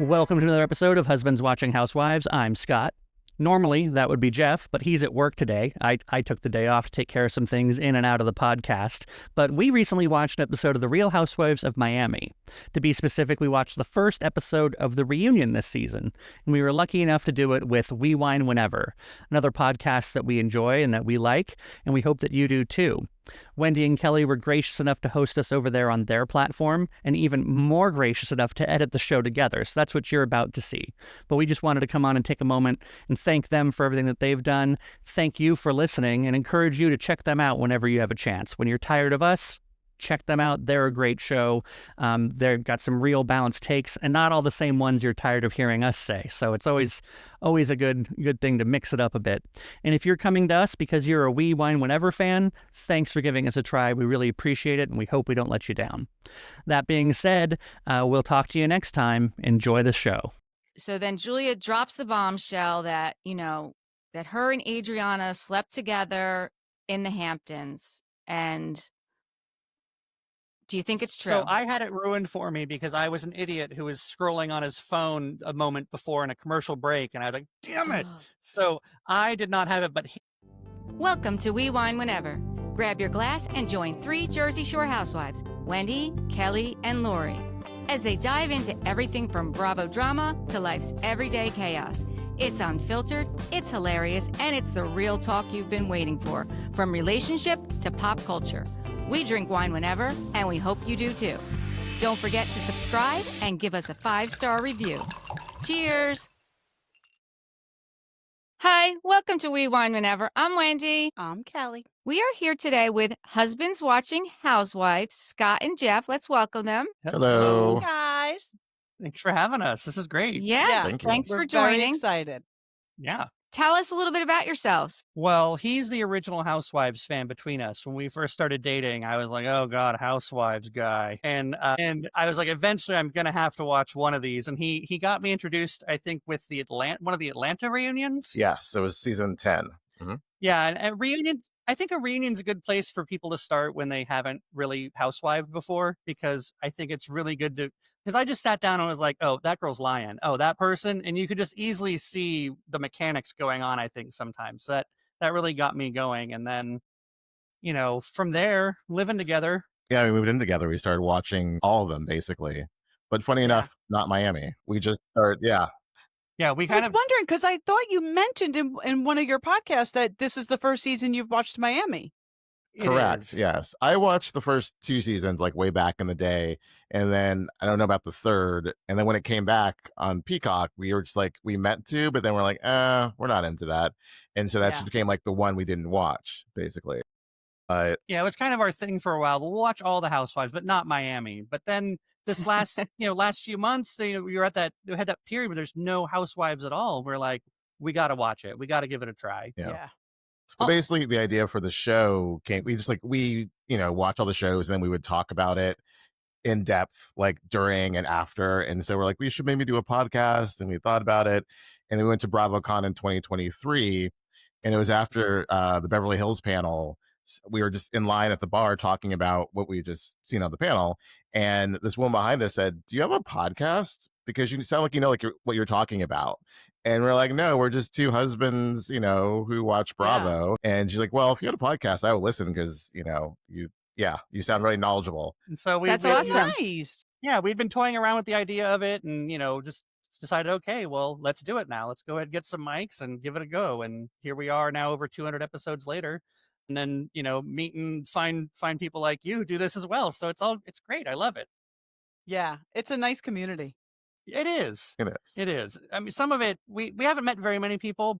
Welcome to another episode of Husbands Watching Housewives. I'm Scott. Normally, that would be Jeff, but he's at work today. I took the day off to take care of some things in and out of the podcast. But we recently watched an episode of the Real Housewives of Miami. To be specific, we watched the first episode of the reunion this season, and we were lucky enough to do it with We Wine Whenever, another podcast that we enjoy and that we like, and we hope that you do too. Wendy and Kelly were gracious enough to host us over there on their platform, and even more gracious enough to edit the show together. So that's what you're about to see. But we just wanted to come on and take a moment and thank them for everything that they've done. Thank you for listening and encourage you to check them out whenever you have a chance. When you're tired of us, check them out. They're a great show. They've got some real balanced takes and not all the same ones you're tired of hearing us say. So it's always a good thing to mix it up a bit. And if you're coming to us because you're a We Wine Whenever fan, thanks for giving us a try. We really appreciate it, and we hope we don't let you down. That being said, we'll talk to you next time. Enjoy the show. So then Julia drops the bombshell that, that her and Adriana slept together in the Hamptons. And do you think it's true? So I had it ruined for me because I was an idiot who was scrolling on his phone a moment before in a commercial break, and I was like, damn it. So I did not have it, but Welcome to We Wine Whenever. Grab your glass and join three Jersey Shore housewives, Wendy, Kelly, and Lori, as they dive into everything from Bravo drama to life's everyday chaos. It's unfiltered, it's hilarious, and it's the real talk you've been waiting for, from relationship to pop culture. We drink wine whenever, and we hope you do too. Don't forget to subscribe and give us a 5-star review. Cheers! Hi, welcome to We Wine Whenever. I'm Wendy. I'm Kelly. We are here today with Husbands Watching Housewives, Scott and Jeff. Let's welcome them. Hello. Hey guys. thanks for having us. This is great. Yes, Thank you. thanks We're for joining. very excited. Yeah. Tell us a little bit about yourselves. Well, he's the original Housewives fan between us. When we first started dating, I was like, oh God, Housewives guy. And I was like, eventually I'm going to have to watch one of these. And he got me introduced, I think, with one of the Atlanta reunions. Yes, it was season 10. Yeah. And reunions, I think a reunion's a good place for people to start when they haven't really housewived before, because I think it's really good because I just sat down and was like, oh, that girl's lying. Oh, that person. And you could just easily see the mechanics going on, I think, sometimes. So that really got me going. And then, from there, living together. Yeah, we moved in together. We started watching all of them, basically. But funny enough, not Miami. We just started, Yeah, I was wondering, because I thought you mentioned in one of your podcasts that this is the first season you've watched Miami. correct. Yes. I watched the first 2 seasons like way back in the day. And then I don't know about the third. And then when it came back on Peacock, we were just like, we meant to, but then we're like, we're not into that. And so that just became like the one we didn't watch, basically. Yeah, it was kind of our thing for a while. We'll watch all the Housewives, but not Miami. But then this last few months, we had that period where there's no Housewives at all. We're like, we got to watch it. We got to give it a try. Yeah. Well, basically, the idea for the show came. We just watch all the shows, and then we would talk about it in depth, like during and after. And so we're like, we should maybe do a podcast. And we thought about it, and then we went to BravoCon in 2023, and it was after the Beverly Hills panel. We were just in line at the bar talking about what we just seen on the panel, and this woman behind us said, "Do you have a podcast? Because you sound like what you're talking about." And we're like, "No, we're just two husbands, who watch Bravo." And she's like, "Well, if you had a podcast, I would listen because you sound really knowledgeable." And so That's awesome. Nice. Yeah, we've been toying around with the idea of it, and just decided, okay, well, let's do it now. Let's go ahead and get some mics and give it a go. And here we are now, over 200 episodes later. And then, meet and find people like you who do this as well. So it's great. I love it. Yeah, it's a nice community. It is. It is. I mean, some of it, we haven't met very many people.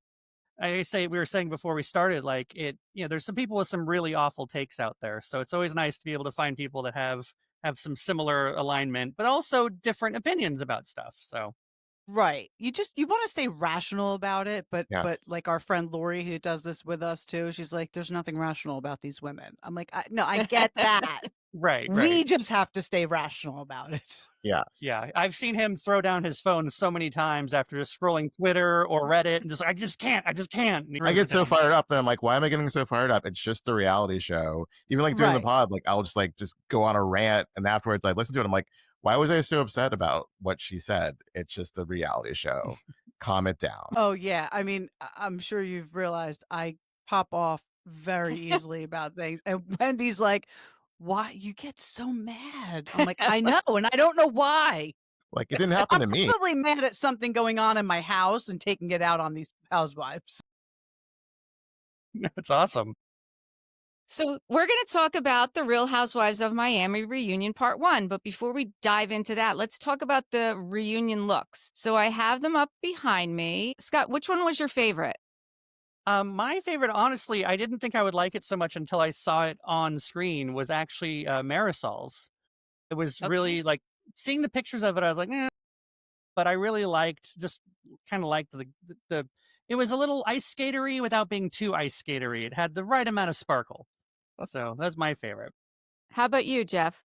We were saying before we started, like there's some people with some really awful takes out there. So it's always nice to be able to find people that have some similar alignment, but also different opinions about stuff. So. Right. You want to stay rational about it, but Yes. like our friend Lori, who does this with us too, she's like, there's nothing rational about these women. I'm like, no, I get that. Right. We just have to stay rational about it. Yeah. Yeah. I've seen him throw down his phone so many times after just scrolling Twitter or Reddit and I just can't. And he I get so down. fired up that I'm like, why am I getting so fired up? It's just a reality show. Even like during the pod, like I'll just go on a rant, and afterwards I listen to it. I'm like, Why was I so upset about what she said? It's just a reality show. Calm it down. Oh yeah, I mean, I'm sure you've realized I pop off very easily about things, and Wendy's like, "Why you get so mad?" I'm like, "I know, and I don't know why." Like, it didn't happen to I'm me. probably mad at something going on in my house and taking it out on these housewives. That's awesome. So, we're going to talk about the Real Housewives of Miami reunion part 1. But before we dive into that, let's talk about the reunion looks. So, I have them up behind me. Scott, which one was your favorite? My favorite, honestly, I didn't think I would like it so much until I saw it on screen, was actually Marisol's. It was Okay. really like seeing the pictures of it, I was like, eh, but I really just kind of liked the it was a little ice skatery without being too ice skatery. It had the right amount of sparkle. So that's my favorite. How about you, Jeff?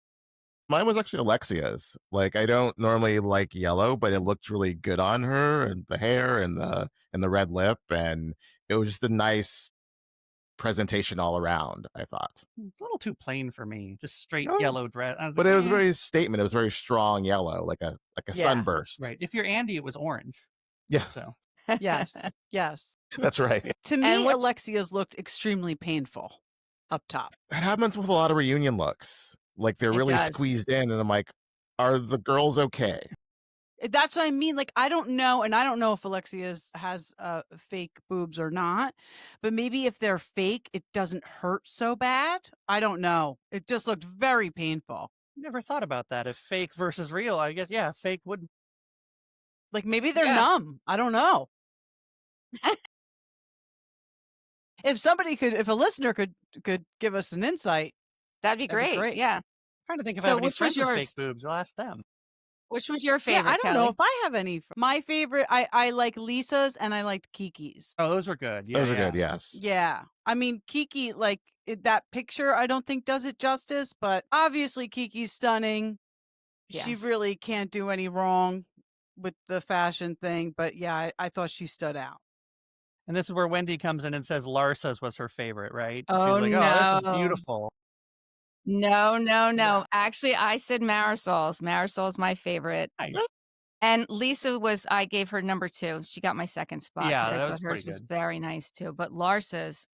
Mine was actually Alexia's. Like, I don't normally like yellow, but it looked really good on her, and the hair and the red lip, and it was just a nice presentation all around, I thought. It's a little too plain for me. Just straight Oh, yellow dress. I was but like, it was eh. very statement. It was very strong yellow, like a Yeah. sunburst. Right. If you're Andy, it was orange. Yeah, So Yes, yes. that's right. To And me, which- Alexia's looked extremely painful up top. That happens with a lot of reunion looks. Like, they're It really does. squeezed in, and I'm like, are the girls okay? That's what I mean. Like, I don't know, and I don't know if Alexia's has fake boobs or not, but maybe if they're fake, it doesn't hurt so bad. I don't know. It just looked very painful. never thought about that. If fake versus real, I guess fake would. Like maybe they're Yeah. numb. I don't know. If a listener could give us an insight, That'd be that'd be great. great. Yeah. I'm trying to think if So I have any which was friends with yours? fake boobs. I'll ask them. Which was your Yeah, favorite, I don't Kelly? know if I have any. My favorite, I like Lisa's and I liked Kiki's. Oh, those were good. Yeah, Those are yeah. good, yes. Yeah. I mean, Kiki, like that picture, I don't think does it justice, but obviously Kiki's stunning. She Yes. really can't do any wrong with the fashion thing, but yeah, I thought she stood out. And this is where Wendy comes in and says Larsa's was her favorite, right? Oh, She's like, oh, this no. is beautiful. No. No. Actually, I said Marisol's. Marisol's my favorite. Nice. And Lisa I gave her number 2. She got my second spot Yeah, because I that was thought hers pretty was good. very nice too. But Larsa's,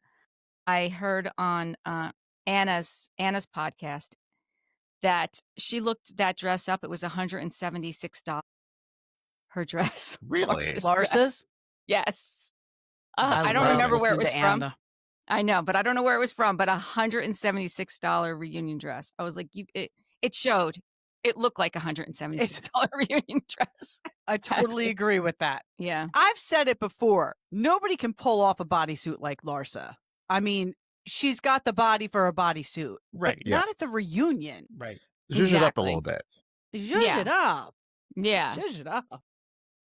I heard on Anna's podcast that she looked that dress up. It was $176. Her dress. Really? Larsa's? Larsa's? Yes. That's I don't love remember where it listening was to from. Anna. I know, but I don't know where it was from. But $176 reunion dress. I was like, it showed. It looked like $176 reunion dress. I totally agree with that. Yeah. I've said it before. Nobody can pull off a bodysuit like Larsa. I mean, she's got the body for a bodysuit, Right. but not at the Yes. reunion. Right. Zhuzh it up a Exactly. little bit. Zhuzh Yeah. it up. Yeah. Zhuzh it up.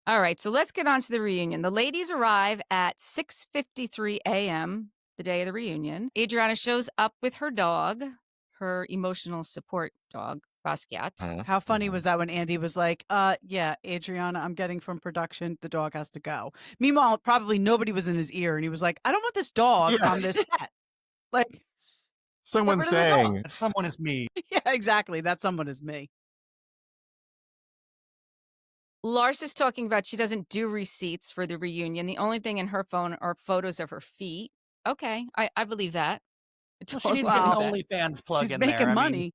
All right, so let's get on to the reunion. The ladies arrive at 6:53 a.m. the day of the reunion. Adriana shows up with her dog, her emotional support dog, Basquiat. How funny was that when Andy was like, yeah, Adriana, I'm getting from production. The dog has to go. Meanwhile, probably nobody was in his ear and he was like, I don't want this dog Yeah. on this set. Like, Someone rid of the dog. saying, Someone is me. yeah, exactly. That someone is me. Larsa's talking about she doesn't do receipts for the reunion. The only thing in her phone are photos of her feet. Okay, I believe that. I Well, she totally needs to get believe an that. OnlyFans plug She's in making there. I mean, money.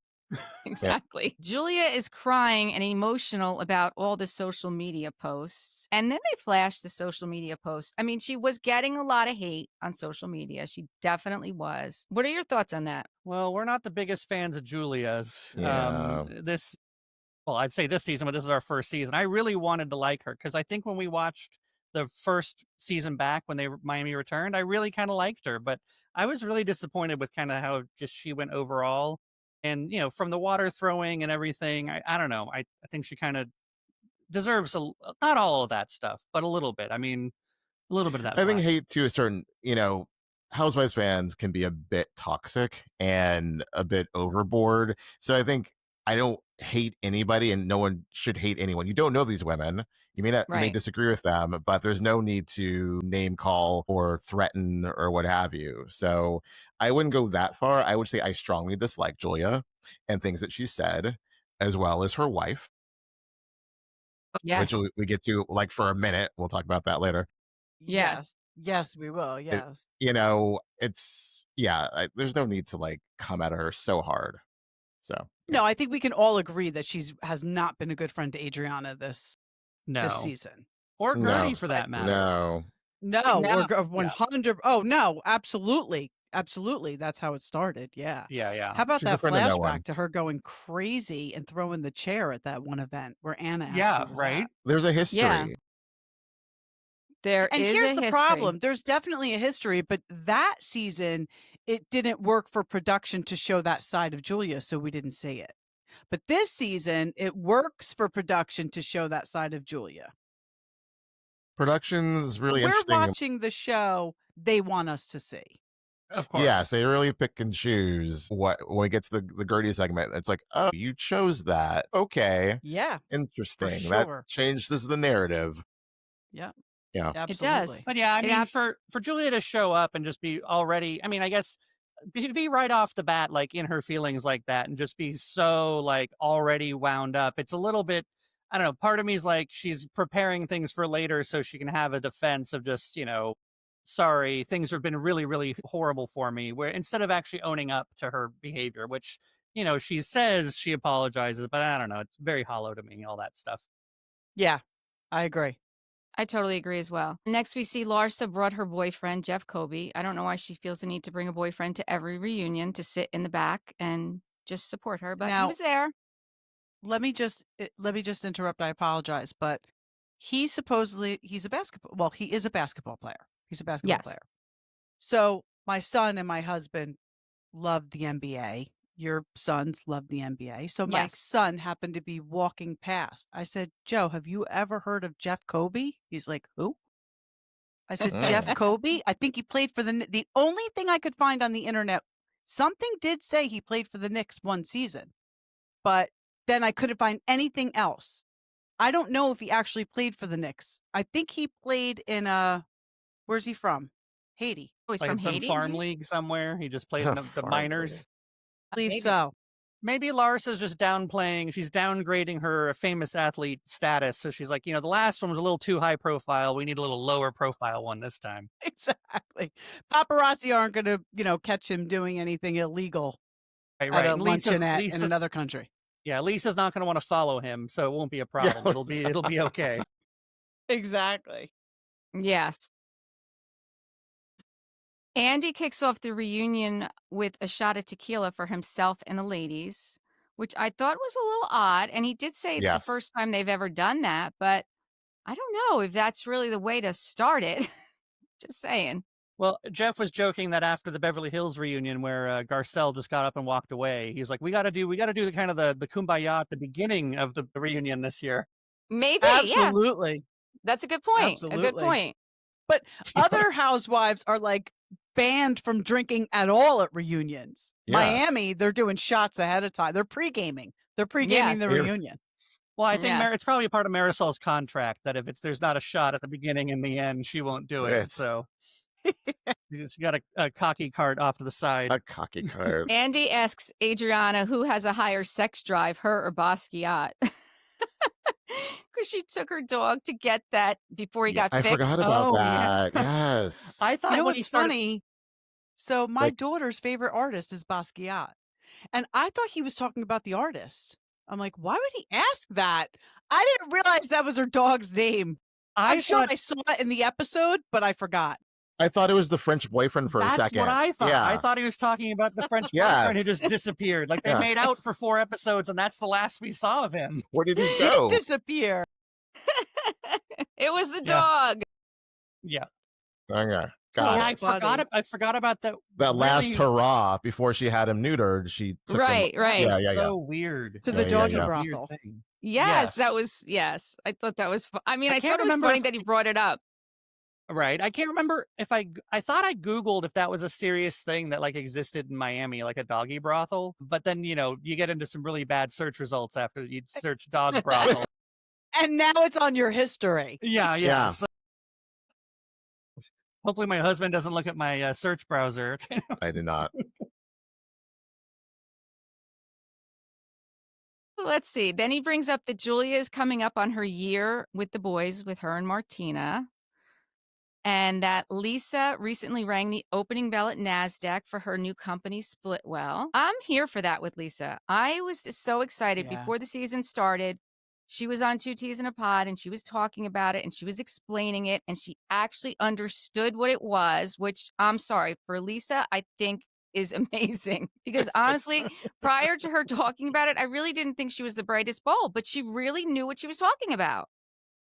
Exactly. Julia is crying and emotional about all the social media posts. And then they flash the social media posts. I mean, she was getting a lot of hate on social media. She definitely was. What are your thoughts on that? well, we're not the biggest fans of Julia's. Yeah. I'd say this season, but this is our first season. I really wanted to like her because I think when we watched the first season back when Miami returned, I really kind of liked her, but I was really disappointed with kind of how just she went overall. And, from the water throwing and everything, I don't know. I think she kind of deserves not all of that stuff, but a little bit. I mean, a little bit of that. I think vibe. hate to a certain, Housewives fans can be a bit toxic and a bit overboard. So I think I don't hate anybody, and no one should hate anyone. You don't know these women. You may Right. disagree with them, but there's no need to name call or threaten or what have you. So I wouldn't go that far. I would say I strongly dislike Julia and things that she said. as well as her wife, Yes. which we get to like for a minute. We'll talk about that later. Yeah. Yes, we will. Yes. There's no need to like come at her so hard. So No, I think we can all agree that has not been a good friend to Adriana this No. season. Or No. Guerdy for that matter. No. No, or 100. Oh no, absolutely, absolutely. That's how it started. Yeah. Yeah. How about She's a that friend of no one. flashback to her going crazy and throwing the chair at that one event where Anna Yeah, actually was right? at? There's a history. Yeah. There And is here's a the history. problem. There's definitely a history, but that season it didn't work for production to show that side of Julia, so we didn't see it. But this season, it works for production to show that side of Julia. Production's really We're interesting. watching the show they want us to see. Of course. Yes, they really pick and choose when we get to the Guerdy segment. It's like, oh, you chose that. Okay. Yeah. Interesting. sure. That changes the narrative. Yeah. Yeah. Absolutely. But yeah, I It mean, abs- for Julia to show up and just be already, I mean, I guess be right off the bat, like in her feelings like that and just be so like already wound up. It's a little bit, I don't know, part of me is like she's preparing things for later so she can have a defense of just, sorry, things have been really, really horrible for me, where instead of actually owning up to her behavior, which, she says she apologizes, but I don't know, it's very hollow to me, all that stuff. Yeah. I agree. I totally agree as well. Next, we see Larsa brought her boyfriend, Jeff Kobe. I don't know why she feels the need to bring a boyfriend to every reunion to sit in the back and just support her, but he Now- was there. Let me just interrupt. I apologize, but he's a basketball. Well, he is a basketball player. He's a basketball Yes. player. So my son and my husband love the NBA. Your sons love the NBA. So my Yes. son happened to be walking past. I said, Joe, have you ever heard of Jeff Kobe? He's like, who? I said, Jeff Kobe? I think he played for the only thing I could find on the internet, something did say he played for the Knicks one season, but then I couldn't find anything else. I don't know if he actually played for the Knicks. I think he played in where's he from? Haiti. Oh, he's Like from in some Haiti? farm league somewhere. He just played in the Farm minors. league. I believe Maybe. so. Maybe Larsa's just downplaying. She's downgrading her famous athlete status. So she's like, the last one was a little too high profile. We need a little lower profile one this time. Exactly. Paparazzi aren't going to, catch him doing anything illegal Right. at a And Lisa's- luncheonette in Lisa's- another country. Yeah, Lisa's not going to want to follow him, so it won't be a problem. It'll be okay. Exactly. Yes. Andy kicks off the reunion with a shot of tequila for himself and the ladies, which I thought was a little odd. And he did say it's the Yes. first time they've ever done that, but I don't know if that's really the way to start it. Just saying. Well, Jeff was joking that after the Beverly Hills reunion, where Garcelle just got up and walked away, he was like, "We got to do the kind of the kumbaya at the beginning of the reunion this year." Maybe. Yeah. Absolutely. That's a good point. A good Absolutely. point. But other housewives are like banned from drinking at all at reunions. Yes. Miami, they're doing shots ahead of time. They're pre-gaming. They're pre-gaming Yes. the They're- reunion. Well, I think Yes. it's probably a part of Marisol's contract that if there's not a shot at the beginning and the end, she won't do it. Yes. So she got a cocky cart off to the side. A cocky card. Andy asks Adriana who has a higher sex drive, her or Basquiat. Because she took her dog to get that before he got I fixed. forgot about Oh, yeah. that. Yes. I thought You know when he what's started, funny? So my Like- daughter's favorite artist is Basquiat. And I thought he was talking about the artist. I'm like, why would he ask that? I didn't realize that was her dog's name. I'm sure I saw it in the episode, but I forgot. I thought it was the French boyfriend for That's a second. what I thought. Yeah. I thought he was talking about the French Yes. boyfriend who just disappeared. Like they Yeah. made out for 4 episodes, and that's the last we saw of him. Where did he Did go? disappear. It was the Yeah. dog. Yeah, Okay. yeah. Got I it. Funny. forgot about that. That last really- hurrah before she had him neutered, she took him. Right. Yeah, yeah, So weird. To the That's Georgia such a brothel. weird thing. Yes, that Yes. was, yes. I thought that was, I mean, I I can't thought it was remember funny if- that he brought it up. Right. I can't remember if I thought I Googled if that was a serious thing that like existed in Miami, like a doggy brothel. But then, you get into some really bad search results after you search dog brothel. And now it's on your history. Yeah. Yeah. So hopefully my husband doesn't look at my search browser. I did not. Let's see. Then he brings up that Julia is coming up on her year with the boys, with her and Martina. And that Lisa recently rang the opening bell at NASDAQ for her new company, Splitwell. I'm here for that with Lisa. I was so excited Yeah. before the season started. She was on Two Teas in a Pod and she was talking about it and she was explaining it and she actually understood what it was, which I'm sorry, for Lisa, I think is amazing. Because honestly, prior to her talking about it, I really didn't think she was the brightest bulb, but she really knew what she was talking about.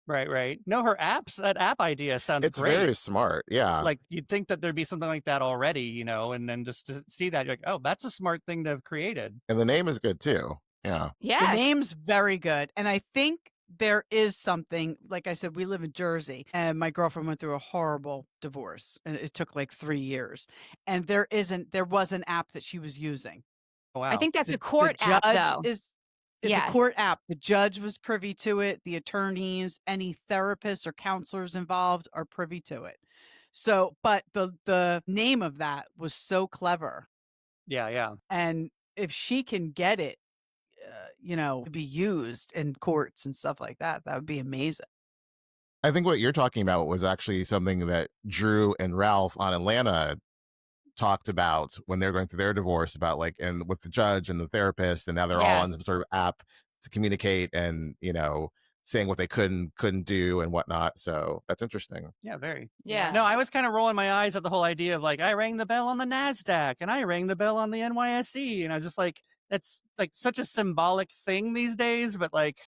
Right. No, that app idea sounds It's great. very smart. Yeah. Like, you'd think that there'd be something like that already, you know, and then just to see that, you're like, oh, that's a smart thing to have created. And the name is good too. Yeah. The Yes. name's very good. And I think there is something, like I said, we live in Jersey and my girlfriend went through a horrible divorce and it took like 3 years. And there was an app that she was using. Oh, wow. I think that's The a court app, though. It's Yes. a court app. The judge was privy to it. The attorneys, any therapists or counselors involved are privy to it. So, but the name of that was so clever. Yeah. And if she can get it, to be used in courts and stuff like that, that would be amazing. I think what you're talking about was actually something that Drew and Ralph on Atlanta talked about when they were going through their divorce, about like, and with the judge and the therapist, and now they're all on Yes. some sort of app to communicate and, saying what they couldn't do and whatnot. So that's interesting. Yeah, very. Yeah. No, I was kind of rolling my eyes at the whole idea of like, I rang the bell on the NASDAQ and I rang the bell on the NYSE. And I was just like, that's like such a symbolic thing these days. But like,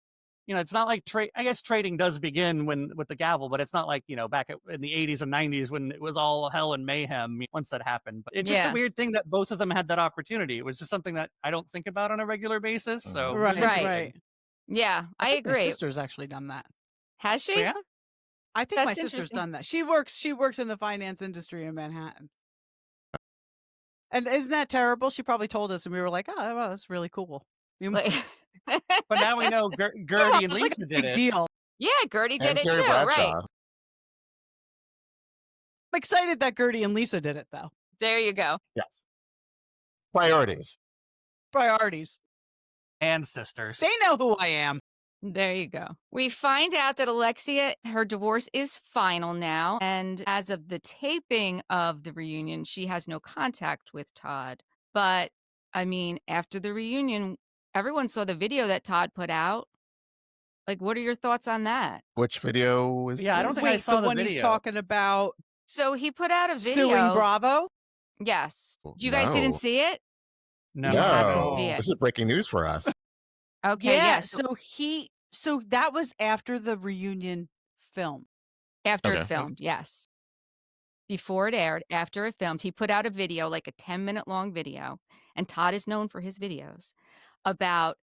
it's not like I guess trading does begin with the gavel, but it's not like, back in the 80s and 90s when it was all hell and mayhem once that happened. But it's just a weird thing that both of them had that opportunity. It was just something that I don't think about on a regular basis. So it was interesting. Right. Yeah, I My agree. sister's actually done that. Has she? Oh, yeah? I think That's my sister's interesting. done that. She works in the finance industry in Manhattan. And isn't that terrible? She probably told us and we were like, oh, wow, that's really cool. Like- But now we know Guerdy and Lisa did big it. deal. Yeah, Guerdy did And it Carrie too, Bradshaw. right? I'm excited that Guerdy and Lisa did it, though. There you go. Yes. Priorities. And sisters. They know who I am. There you go. We find out that Alexia, her divorce is final now. And as of the taping of the reunion, she has no contact with Todd. But I mean, after the reunion, everyone saw the video that Todd put out. Like, what are your thoughts on that? Which video was Yeah, I don't this? think I Wait, saw the the one he's video. talking about So he put out a video. suing Bravo? Yes. You guys didn't No. see it? No. You have to see it. This is breaking news for us. Okay. Yeah. Yes. So that was after the reunion film. After Okay. it filmed, yes. Before it aired, after it filmed, he put out a video, like a 10-minute long video, and Todd is known for his videos, about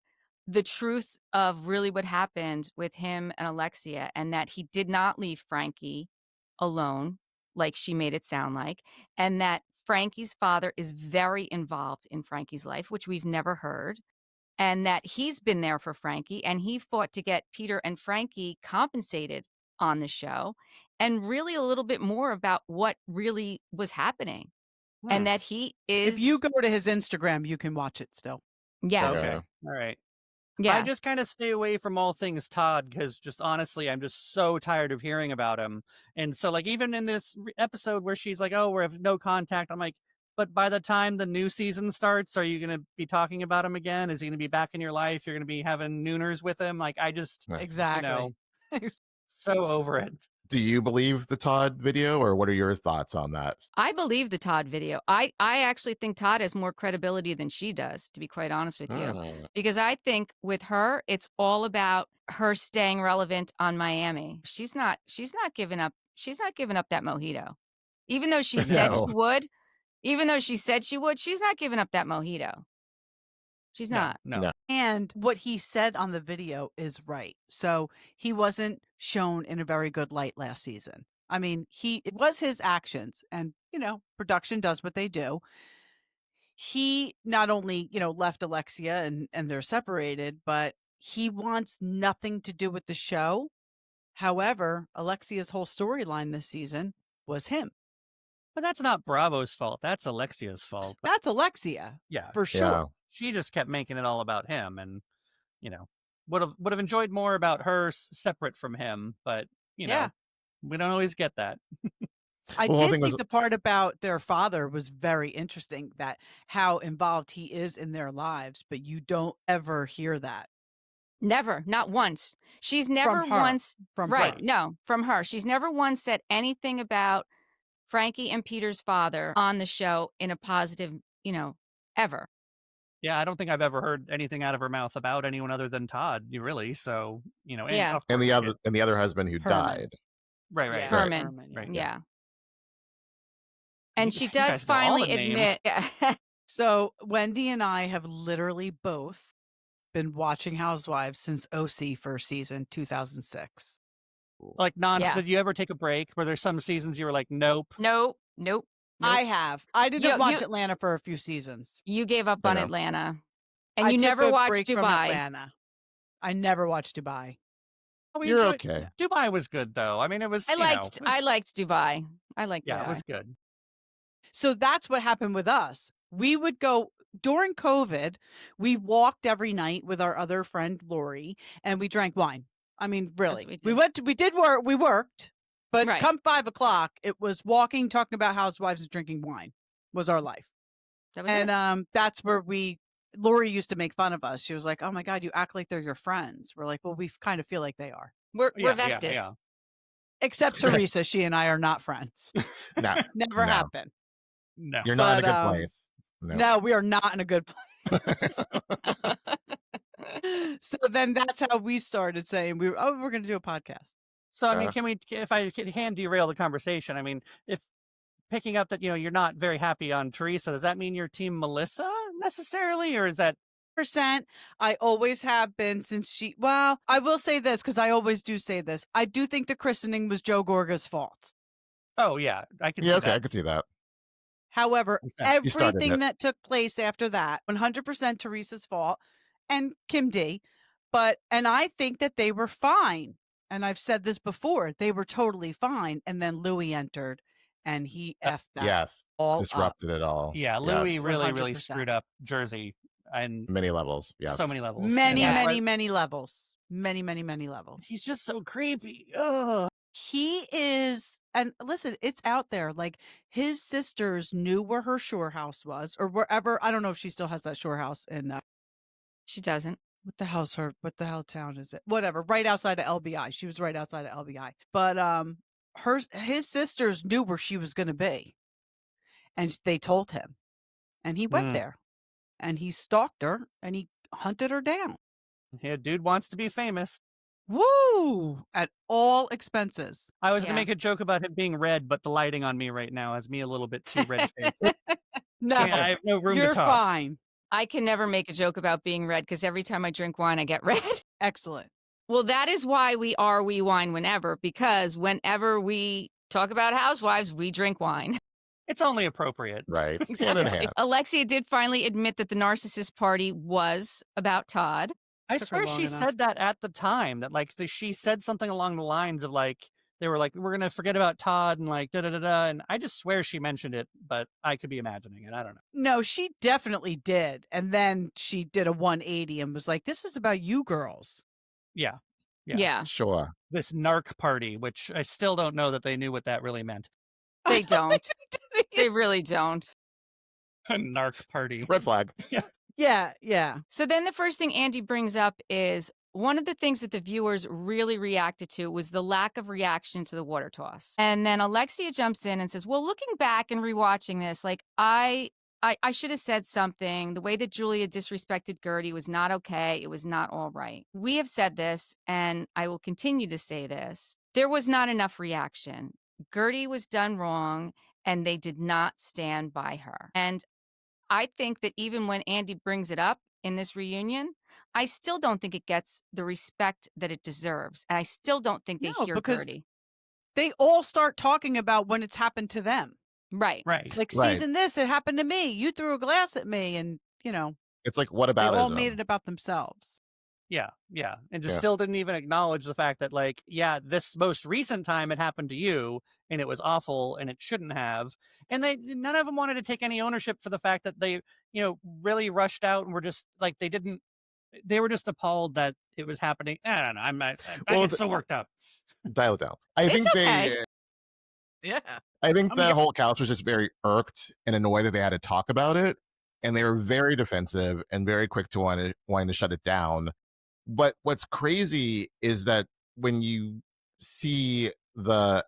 the truth of really what happened with him and Alexia, and that he did not leave Frankie alone, like she made it sound like, and that Frankie's father is very involved in Frankie's life, which we've never heard, and that he's been there for Frankie, and he fought to get Peter and Frankie compensated on the show, and really a little bit more about what really was happening. And that he is... If you go to his Instagram, you can watch it still. Yes. Okay. All right. Yes. I just kind of stay away from all things Todd because just honestly, I'm just so tired of hearing about him. And so like even in this episode where she's like, oh, we have no contact. I'm like, but by the time the new season starts, are you going to be talking about him again? Is he going to be back in your life? You're going to be having nooners with him? Like, I just, Exactly. so over it. Do you believe the Todd video, or what are your thoughts on that? I believe the Todd video. I actually think Todd has more credibility than she does, to be quite honest with you. Because I think with her, it's all about her staying relevant on Miami. She's not giving up. She's not giving up that mojito. Even though she said she would, she's not giving up that mojito. She's not. No. And what he said on the video is right. So he wasn't shown in a very good light last season. I mean, it was his actions, and, production does what they do. He not only, left Alexia and they're separated, but he wants nothing to do with the show. However, Alexia's whole storyline this season was him. But that's not Bravo's fault. That's Alexia's fault. That's Alexia. Yeah. For sure. Yeah. She just kept making it all about him. And would have enjoyed more about her separate from him, but Yeah. we don't always get that. I Well, one did thing think was the part about their father was very interesting, that how involved he is in their lives, but you don't ever hear that Never, not once. She's never from her. once, From right? her. No, from her. She's never once said anything about Frankie and Peter's father on the show in a positive, ever. Yeah, I don't think I've ever heard anything out of her mouth about anyone other than Todd, really. So, and Yeah. of and course the other husband who Herman. died. Right. Yeah, Herman. Herman, yeah. Right. Yeah. And she You does guys know all finally the names. admit. Yeah. So Wendy and I have literally both been watching Housewives since OC first season, 2006. Like, Yeah. did you ever take a break? Were there some seasons you were like, nope? Nope. I have. I didn't You- watch you- Atlanta for a few seasons. You gave up I on know. Atlanta. And I you took never a watched break from Dubai. Atlanta. I never watched Dubai. You're okay. Dubai was good, though. I mean, it was. I liked Dubai. I liked Yeah, Dubai. it was good. So that's what happened with us. We would go during COVID. We walked every night with our other friend Lori, and we drank wine. I mean, really, we did. we worked, but Right. come 5 o'clock, it was walking, talking about housewives, and drinking wine was our life. That was And it. that's where Lori used to make fun of us. She was like, "Oh my God, you act like they're your friends." We're like, "Well, we kind of feel like they are." We're Yeah, vested. Yeah. Except Teresa, she and I are not friends. No, Never no. happened. No. You're not in a But, good place. No, we are not in a good place. So then that's how we started saying we're going to do a podcast. So, I mean, if I can derail the conversation, I mean, if picking up that, you're not very happy on Teresa, does that mean you're team Melissa necessarily? Or is that %? I always have been since I will say this because I always do say this. I do think the christening was Joe Gorga's fault. Oh, yeah, I can see okay, that. I could see that. However, Okay. You started everything it. that took place after that, 100% Teresa's fault and Kim D. And I think that they were fine. And I've said this before, they were totally fine. And then Louis entered and he effed that Yes, all disrupted it all. Yeah, Louis Yes. really 100%. screwed up Jersey and Many levels. Yes. so many levels. Many, And many, many levels. Many, many, many levels. he's just so creepy. Ugh. He is, and listen, it's out there. Like his sisters knew where her shore house was, or wherever. I don't know if she still has that shore house in. She doesn't. What the hell town is it? Whatever, right outside of LBI. She was right outside of LBI. But his sisters knew where she was going to be, and they told him, and he went there, and he stalked her, and he hunted her down. Yeah, dude wants to be famous. Woo! At all expenses. I was gonna Yeah. make a joke about him being red, but the lighting on me right now has me a little bit too red faced. No, I have no room you're to talk. fine. I can never make a joke about being red because every time I drink wine, I get red. Excellent. Well, that is why we are We Wine Whenever, because whenever we talk about housewives, we drink wine. It's only appropriate. Right. Hand in hand. Alexia did finally admit that the narcissist party was about Todd. I Took her swear long she enough. said that at the time, that like she said something along the lines of like, they were like, we're gonna forget about Todd and like da da da da, and I just swear she mentioned it, but I could be imagining it. I don't know. No, she definitely did. And then she did a 180 and was like, "This is about you girls." Yeah. Yeah, Sure. This narc party, which I still don't know that they knew what that really meant. they don't. They really don't. A narc party. Red flag. Yeah. So then the first thing Andy brings up is one of the things that the viewers really reacted to was the lack of reaction to the water toss. And then Alexia jumps in and says, well, looking back and rewatching this, like I should have said something. The way that Julia disrespected Guerdy was not okay. It was not all right. We have said this, and I will continue to say this. There was not enough reaction. Guerdy was done wrong, and they did not stand by her. And I think that even when Andy brings it up in this reunion, I still don't think it gets the respect that it deserves. And I still don't think they No, hear because Guerdy. They all start talking about when it's happened to them. Right. Right. Like Right. season this, it happened to me. You threw a glass at me, and It's like, what they about all made it about themselves. Yeah. And just Yeah. still didn't even acknowledge the fact that, like, yeah, this most recent time it happened to you and it was awful and it shouldn't have. And none of them wanted to take any ownership for the fact that they, really rushed out and were just like, they didn't They were just appalled that it was happening. I don't know. I Well, get so worked up. dial it down. I It's think okay. Yeah. I think I'm the here. whole couch was just very irked and annoyed that they had to talk about it, and they were very defensive and very quick to wanting to shut it down. But what's crazy is that when you see the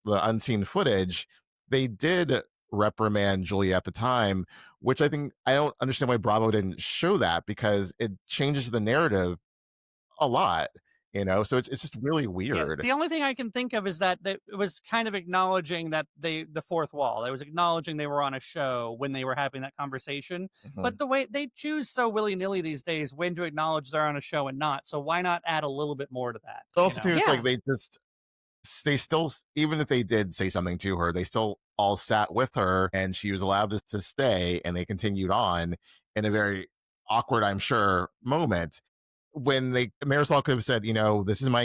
unseen footage, they did reprimand Julia at the time, which I think I don't understand why Bravo didn't show that, because it changes the narrative a lot, so it's just really Yeah, weird. the only thing I can think of is that it was kind of acknowledging that the fourth wall. It was acknowledging they were on a show when they were having that conversation. Mhm. But the way they choose so willy-nilly these days when to acknowledge they're on a show and not. So why not add a little bit more to that? But also, too, it's Yeah. like they still, even if they did say something to her, they still all sat with her and she was allowed to stay, and they continued on in a very awkward, I'm sure, moment when Marisol could have said, this is my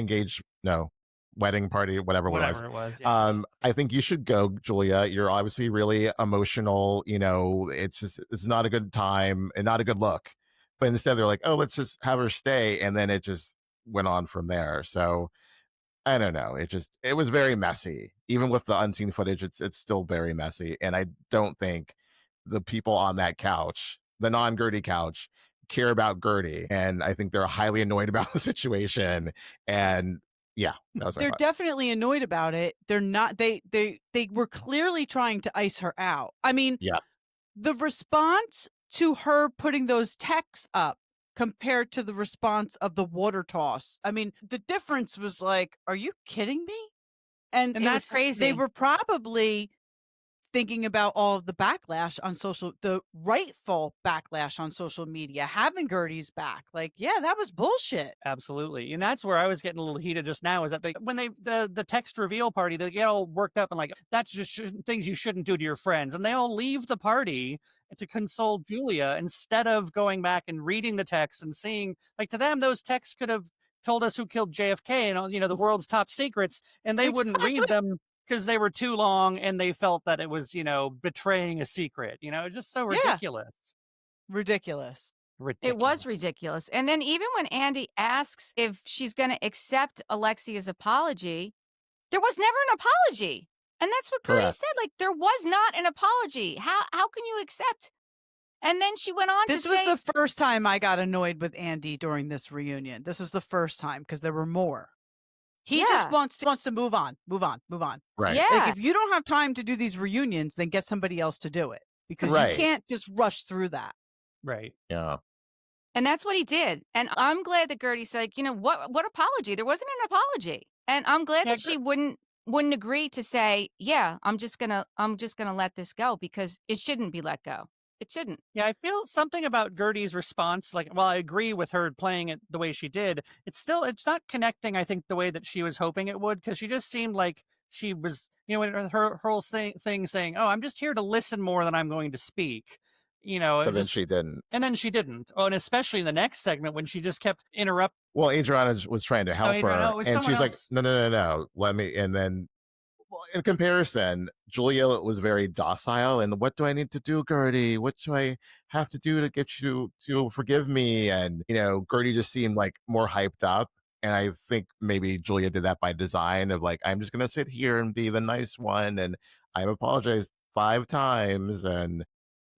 wedding party, whatever it was. Whatever it was. Yeah. I think you should go, Julia. You're obviously really emotional. It's not a good time and not a good look. But instead, they're like, oh, let's just have her stay. And then it just went on from there. So I don't know. It was very messy. Even with the unseen footage, it's still very messy. And I don't think the people on that couch, the non-Guerdy couch, care about Guerdy. And I think they're highly annoyed about the situation. And yeah, that was my They're thought. definitely annoyed about it. They're not. They were clearly trying to ice her out. I mean, Yeah. the response to her putting those texts up compared to the response of the water toss. I mean, the difference was like, are you kidding me? And It was crazy. They were probably thinking about all of the backlash on the rightful backlash on social media, having Guerdy's back. Like, yeah, that was bullshit. Absolutely. And that's where I was getting a little heated just now, is that the text reveal party, they get all worked up and like, that's just things you shouldn't do to your friends. And they all leave the party to console Julia instead of going back and reading the text and seeing, like, to them, those texts could have told us who killed JFK and, the world's top secrets, and they wouldn't read them because they were too long and they felt that it was, betraying a secret. It's just so ridiculous. Ridiculous. It was ridiculous. And then even when Andy asks if she's going to accept Alexia's apology, there was never an apology. And that's what Guerdy said. Like, there was not an apology. How can you accept? And then she went on to say... This was the first time I got annoyed with Andy during this reunion. This was the first time, because there were more. He just wants to move on. Right. Yeah. Like, if you don't have time to do these reunions, then get somebody else to do it, because you can't just rush through that. Right. Yeah. And that's what he did. And I'm glad that Guerdy said, what apology? There wasn't an apology. And I'm glad that she wouldn't agree to say, yeah, I'm just gonna let this go, because it shouldn't be let go. It shouldn't. Yeah, I feel something about Guerdy's response. Like, while I agree with her playing it the way she did, it's not connecting, I think, the way that she was hoping it would, because she just seemed like she was, her whole thing saying, oh, I'm just here to listen more than I'm going to speak. But then she didn't. And then she didn't. Oh, and especially in the next segment when she just kept interrupting. Well, Adriana was trying to help her, and she's like, no, let me. And then, in comparison, Julia was very docile. And what do I need to do, Guerdy? What do I have to do to get you to forgive me? And, Guerdy just seemed like more hyped up. And I think maybe Julia did that by design, of like, I'm just going to sit here and be the nice one. And I've apologized 5 times. And,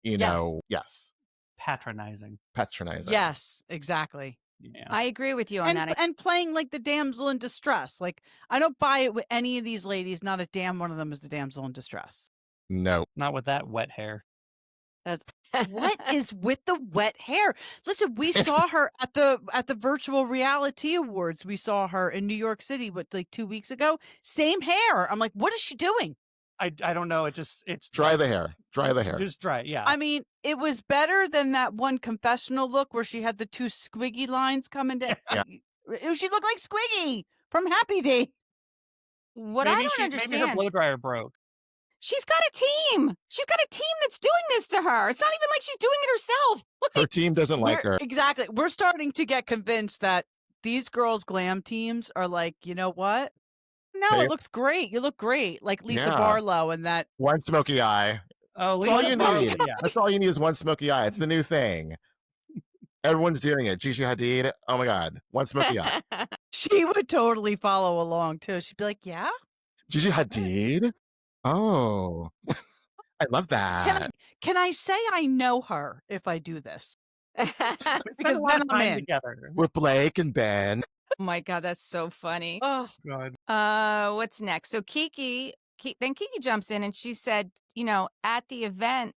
yes. Patronizing. Yes, exactly. Yeah. I agree with you on that. And playing like the damsel in distress. Like, I don't buy it with any of these ladies. Not a damn one of them is the damsel in distress. No. Not with that wet hair. What is with the wet hair? Listen, we saw her at the virtual reality awards. We saw her in New York City, like 2 weeks ago. Same hair. I'm like, what is she doing? I don't know. It's dry the hair. Just dry. Yeah. I mean, it was better than that one confessional look where she had the 2 squiggy lines coming down. Yeah. She looked like Squiggy from Happy Day. What I don't understand. Maybe her blow dryer broke. She's got a team. She's got a team that's doing this to her. It's not even like she's doing it herself. Her team doesn't like her. Exactly. We're starting to get convinced that these girls' glam teams are like, you know what? No, it looks great. You look great. Like Lisa Barlow and that. One smoky eye. Oh, that's all you need. Yeah. That's all you need is one smoky eye. It's the new thing. Everyone's doing it. Gigi Hadid. Oh my God. One Smokey Eye. She would totally follow along too. She'd be like, "Yeah, Gigi Hadid? Oh, I love that. can I say I know her if I do this? We spent Because a lot then of I'm time in." together. With Blake and Ben. Oh my God, that's so funny. Oh, God. What's next? So Kiki jumps in and she said, at the event,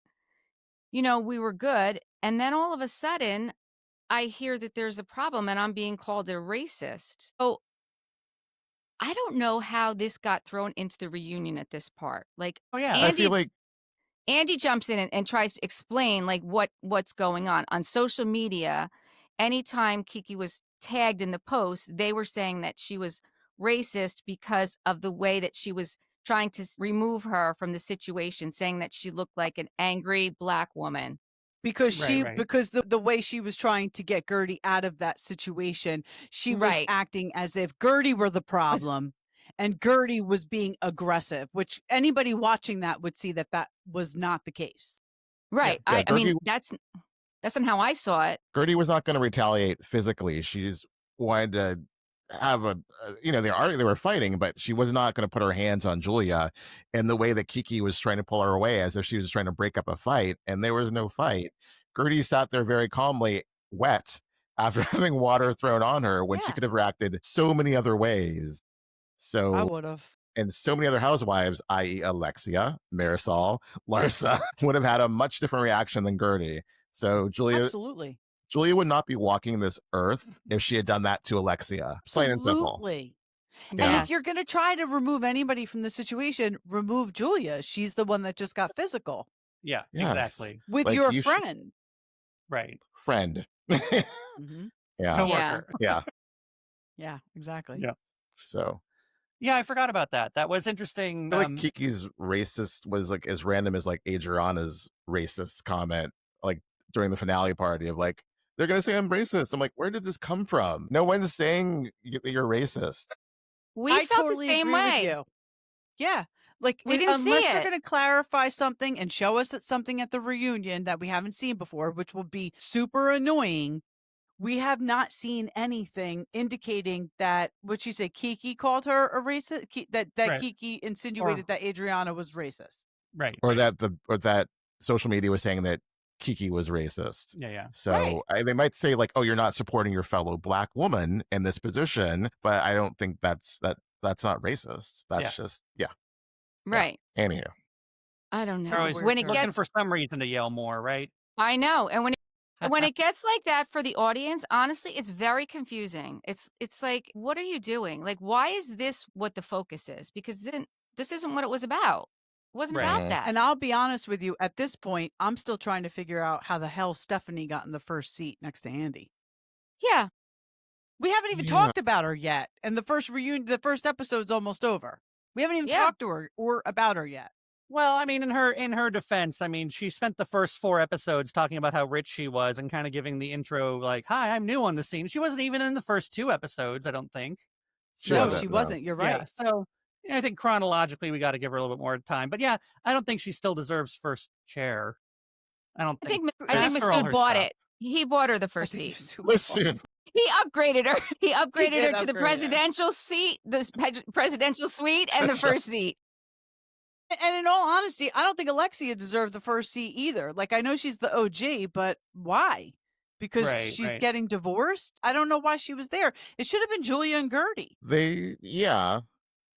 we were good. And then all of a sudden, I hear that there's a problem and I'm being called a racist. So I don't know how this got thrown into the reunion at this part. Like, Oh yeah. I feel like Andy jumps in and tries to explain like what's going on social media. Anytime Kiki was tagged in the post, they were saying that she was racist because of the way that she was trying to remove her from the situation, saying that she looked like an angry Black woman. because Right. because the way she was trying to get Guerdy out of that situation, she was Right. acting as if Guerdy were the problem and Guerdy was being aggressive, which anybody watching that would see that was not the case. Right. Yeah, I mean, Guerdy- that's not how I saw it. Guerdy was not going to retaliate physically. She's wanted to have they were fighting, but she was not going to put her hands on Julia. And the way that Kiki was trying to pull her away as if she was trying to break up a fight, and there was no fight. Guerdy sat there very calmly, wet, after having water thrown on her when she Yeah. could have reacted so many other ways. So I would have. and so many other housewives, i.e. Alexia, Marisol, Larsa, would have had a much different reaction than Guerdy. So Absolutely. Julia would not be walking this earth if she had done that to Alexia. Plain and simple. Absolutely. Yeah. And if you're going to try to remove anybody from the situation, remove Julia. She's the one that just got physical Yeah. Yes. Exactly. with Like, your you should- friend. Right. Friend. Mhm. Yeah. Coworker. Yeah. Yeah, exactly. Yeah. So Yeah, I forgot about that. That was interesting. I feel like Kiki's racist was like as random as like Adriana's racist comment, like during the finale party of like, they're gonna say I'm racist. I'm like, where did this come from? No one's saying that you're racist. We I felt totally the same agree with way. you. Yeah. Like, We didn't see unless they're it. going to clarify something and show us that something at the reunion that we haven't seen before, which will be super annoying, we have not seen anything indicating that, what'd she say, Kiki called her a racist? That Right. Kiki insinuated that Adriana was racist. Right. Or right. that social media was saying that Kiki was racist. Yeah. So they might say like, oh, you're not supporting your fellow Black woman in this position, but I don't think that's not racist. That's just Right. Anywho. I don't They're know. always When it looking gets for some reason to yell more, right? I know. And when it gets like that for the audience, honestly, it's very confusing. It's like, what are you doing? Like, why is this what the focus is? Because then this isn't what it was about. It wasn't Right. about that. And I'll be honest with you, at this point, I'm still trying to figure out how the hell Stephanie got in the first seat next to Andy. Yeah. We haven't even Yeah. talked about her yet. And the first episode's almost over. We haven't even talked to her or about her yet. Well, I mean, in her defense, I mean, she spent the first 4 episodes talking about how rich she was and kind of giving the intro, like, "Hi, I'm new on the scene." She wasn't even in the first 2 episodes, I don't think. She No, wasn't, she no. wasn't. You're right. Yeah, so I think chronologically we got to give her a little bit more time. But yeah, I don't think she still deserves first chair. I don't I think. think After all Masood her bought stuff. it. He bought her the I first think seat. she was Listen, He upgraded her. He upgraded did her to the upgrade her. presidential seat, the presidential suite, and the That's right. first seat. And in all honesty, I don't think Alexia deserves the first seat either. Like, I know she's the OG, but why? Because Right, she's right. getting divorced? I don't know why she was there. It should have been Julia and Guerdy.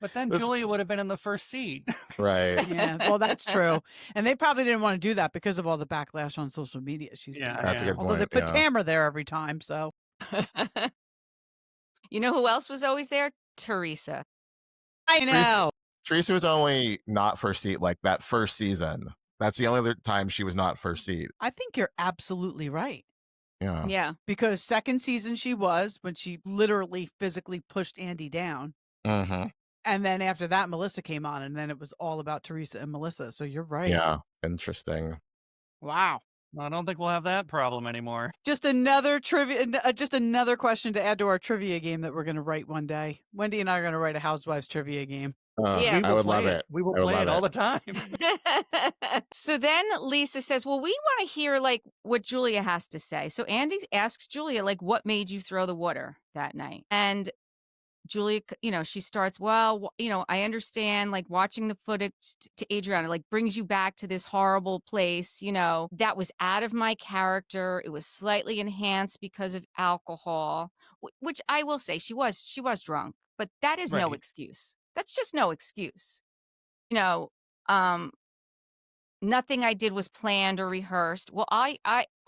But then That's- Julia would have been in the first seat. right. Yeah, well, that's true. And they probably didn't want to do that because of all the backlash on social media. She's Yeah, getting. That's a good Although they point. put Yeah. Tamara there every time, so You know who else was always there? Teresa. I know. Teresa was only not first seat like that first season. That's the only other time she was not first seat. I think you're absolutely right. Yeah. Yeah. Because second season she was when she literally physically pushed Andy down. Mm-hmm. And then after that, Melissa came on, and then it was all about Teresa and Melissa. So you're right. Yeah. Interesting. Wow. I don't think we'll have that problem anymore. Just another trivia, just another question to add to our trivia game that we're going to write one day. Wendy and I are going to write a Housewives trivia game. Yeah. I would love play it. We will I would play it love all it. the time. So then Lisa says, well, we want to hear like what Julia has to say. So Andy asks Julia, like, what made you throw the water that night? And Julia, she starts, well, I understand, like, watching the footage to Adriana, like, brings you back to this horrible place, that was out of my character. It was slightly enhanced because of alcohol, which I will say she was drunk, but that is no Right. excuse. That's just no excuse. You know, um, Nothing I did was planned or rehearsed. Well, I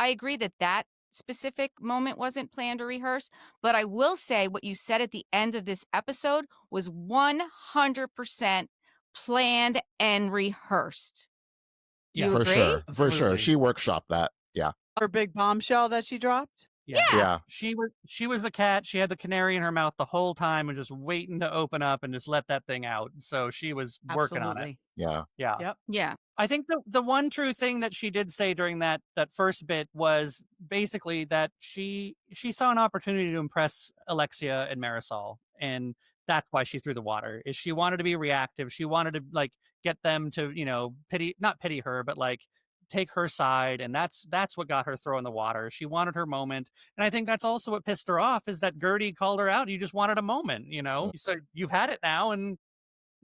agree that specific moment wasn't planned or rehearsed, but I will say what you said at the end of this episode was 100% planned and rehearsed. Do Yeah. you For agree? sure. For sure. Absolutely. She workshopped that. Yeah. Her big bombshell that she dropped. Yeah. Yeah. She was the cat. She had the canary in her mouth the whole time and just waiting to open up and just let that thing out. So she was working on it. Absolutely. Yeah. Yeah. Yep. Yeah. I think the one true thing that she did say during that first bit was basically that she saw an opportunity to impress Alexia and Marisol, and that's why she threw the water. Is she wanted to be reactive. She wanted to like get them to not pity her, but like take her side, and that's what got her throwing the water. She wanted her moment, and I think that's also what pissed her off is that Guerdy called her out. You just wanted a moment, So you've had it now, and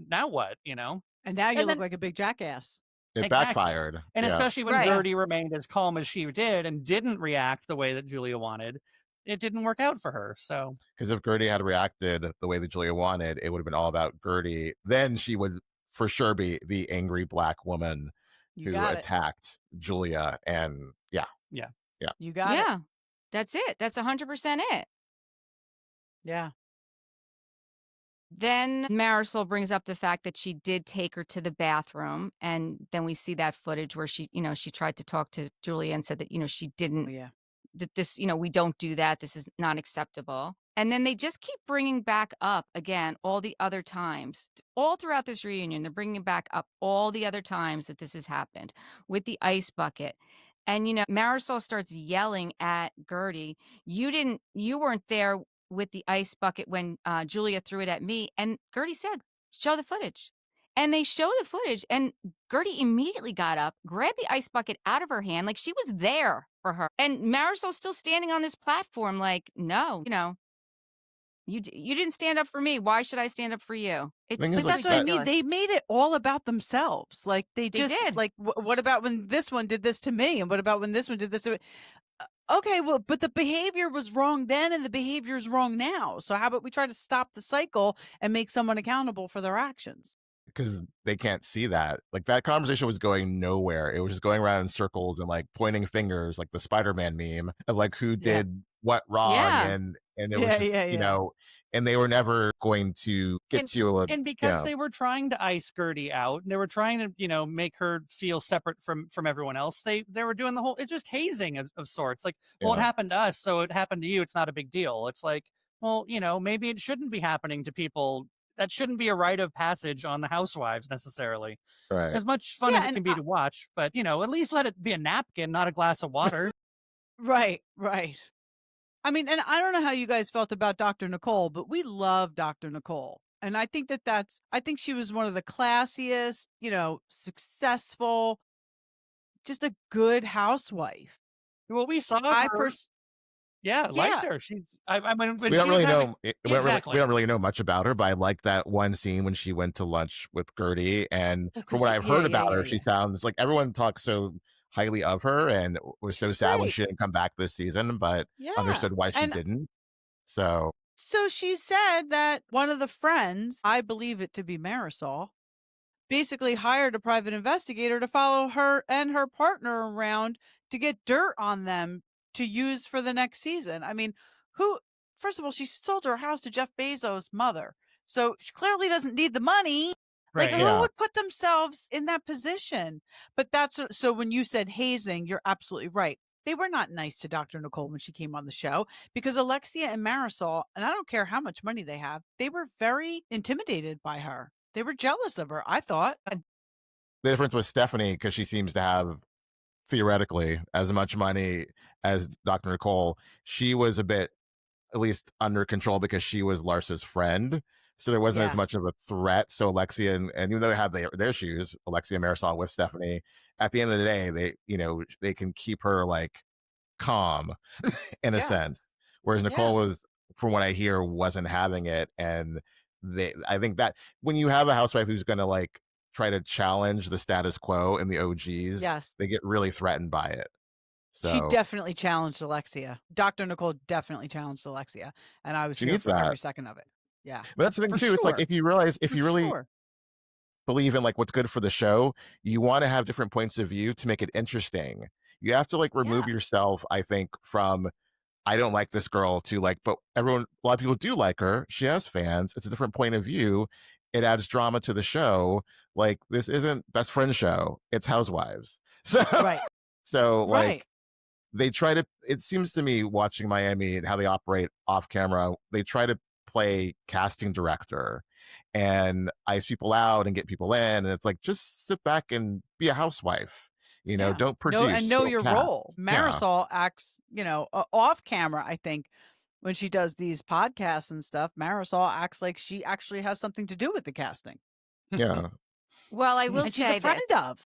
now what, And now you And look then- like a big jackass. It Exactly. backfired. And Yeah. especially when Right. Guerdy remained as calm as she did and didn't react the way that Julia wanted, it didn't work out for her. So Because if Guerdy had reacted the way that Julia wanted, it would have been all about Guerdy. Then she would for sure be the angry black woman You who got it. attacked Julia. And yeah. You got it. Yeah. That's it. That's 100% it. Yeah. Then Marisol brings up the fact that she did take her to the bathroom. And then we see that footage where she tried to talk to Julia and said that, she Oh, didn't, yeah. that this, we don't do that. This is not acceptable. And then they just keep bringing back up again all the other times, all throughout this reunion. They're bringing back up all the other times that this has happened with the ice bucket. And, Marisol starts yelling at Guerdy, you weren't there with the ice bucket when Julia threw it at me. And Guerdy said, show the footage. And they show the footage, and Guerdy immediately got up, grabbed the ice bucket out of her hand, like she was there for her. And Marisol's still standing on this platform, like, no, you didn't stand up for me. Why should I stand up for you? It's Thing is, But just that's what I mean. ridiculous. They made it all about themselves. Like they just did. like, what about when this one did this to me, and what about when this one did this to me? Okay, well, but the behavior was wrong then, and the behavior is wrong now. So how about we try to stop the cycle and make someone accountable for their actions? Because they can't see that. Like that conversation was going nowhere. It was just going around in circles and like pointing fingers, like the Spider-Man meme of like who did what wrong. Yeah. And it was just, and they were never going to get to a and because they were trying to ice Guerdy out, and they were trying to make her feel separate from everyone else, they were doing the whole, it's just hazing of sorts. Like, well, it happened to us, so it happened to you, it's not a big deal. It's like, well, maybe it shouldn't be happening to people. That shouldn't be a rite of passage on the Housewives necessarily. Right. As much fun as it can be to watch, but at least let it be a napkin, not a glass of water. Right. I mean, and I don't know how you guys felt about Dr. Nicole, but we love Dr. Nicole. And I think I think she was one of the classiest, successful, just a good housewife. Well, we saw her. Liked her. She's. I mean, we don't really know. Exactly. We don't really know much about her, but I like that one scene when she went to lunch with Guerdy. And from what I've heard about her, she sounds like everyone talks so highly of her, and was so sad when she didn't come back this season, but understood why she didn't. So she said that one of the friends, I believe it to be Marisol, basically hired a private investigator to follow her and her partner around to get dirt on them to use for the next season. I mean, first of all, she sold her house to Jeff Bezos' mother. So she clearly doesn't need the money. Right, like, who would put themselves in that position? But so when you said hazing, you're absolutely right. They were not nice to Dr. Nicole when she came on the show, because Alexia and Marisol, and I don't care how much money they have, they were very intimidated by her. They were jealous of her, I thought. the difference with Stephanie, because she seems to have theoretically as much money as Dr. Nicole, she was a bit at least under control because she was Larsa's friend. So there wasn't as Yeah. much of a threat. So Alexia and even though they have their issues, Alexia and Marisol with Stephanie, at the end of the day, they can keep her like calm in a Yeah. sense. Whereas Nicole Yeah. was, from what I hear, wasn't having it. And I think that when you have a housewife who's going to like try to challenge the status quo and the OGs, Yes. they get really threatened by it. She So definitely challenged Alexia. Dr. Nicole definitely challenged Alexia, and I was she here needs for every that. second of it. Yeah. But that's the thing For too. It's like sure. if For you really sure. believe in like what's good for the show, you want to have different points of view to make it interesting. You have to like remove Yeah. yourself, I think, from I don't like this girl to like, but a lot of people do like her. She has fans. It's a different point of view. It adds drama to the show. Like this isn't best friend show. It's Housewives. So, Right. so Right. like they try to, it seems to me watching Miami and how they operate off camera, they try to play casting director and ice people out and get people in. And it's like, just sit back and be a housewife. Yeah. Don't produce. Know Don't your cast. role. Yeah. Marisol acts, off camera, I think, when she does these podcasts and stuff, Marisol acts like she actually has something to do with the casting. Yeah. Well, I will And she's a say friend this. of.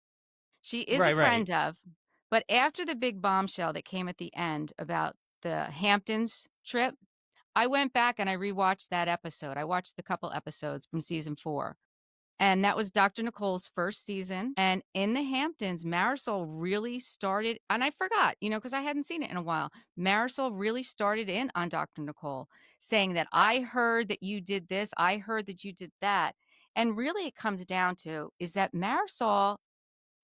She is Right, a right. friend of, but after the big bombshell that came at the end about the Hamptons trip, I went back and I rewatched that episode. I watched the couple episodes from season 4. And that was Dr. Nicole's first season. And in the Hamptons, Marisol really started, and I forgot, because I hadn't seen it in a while. Marisol really started in on Dr. Nicole, saying that I heard that you did this, I heard that you did that. And really it comes down to is that Marisol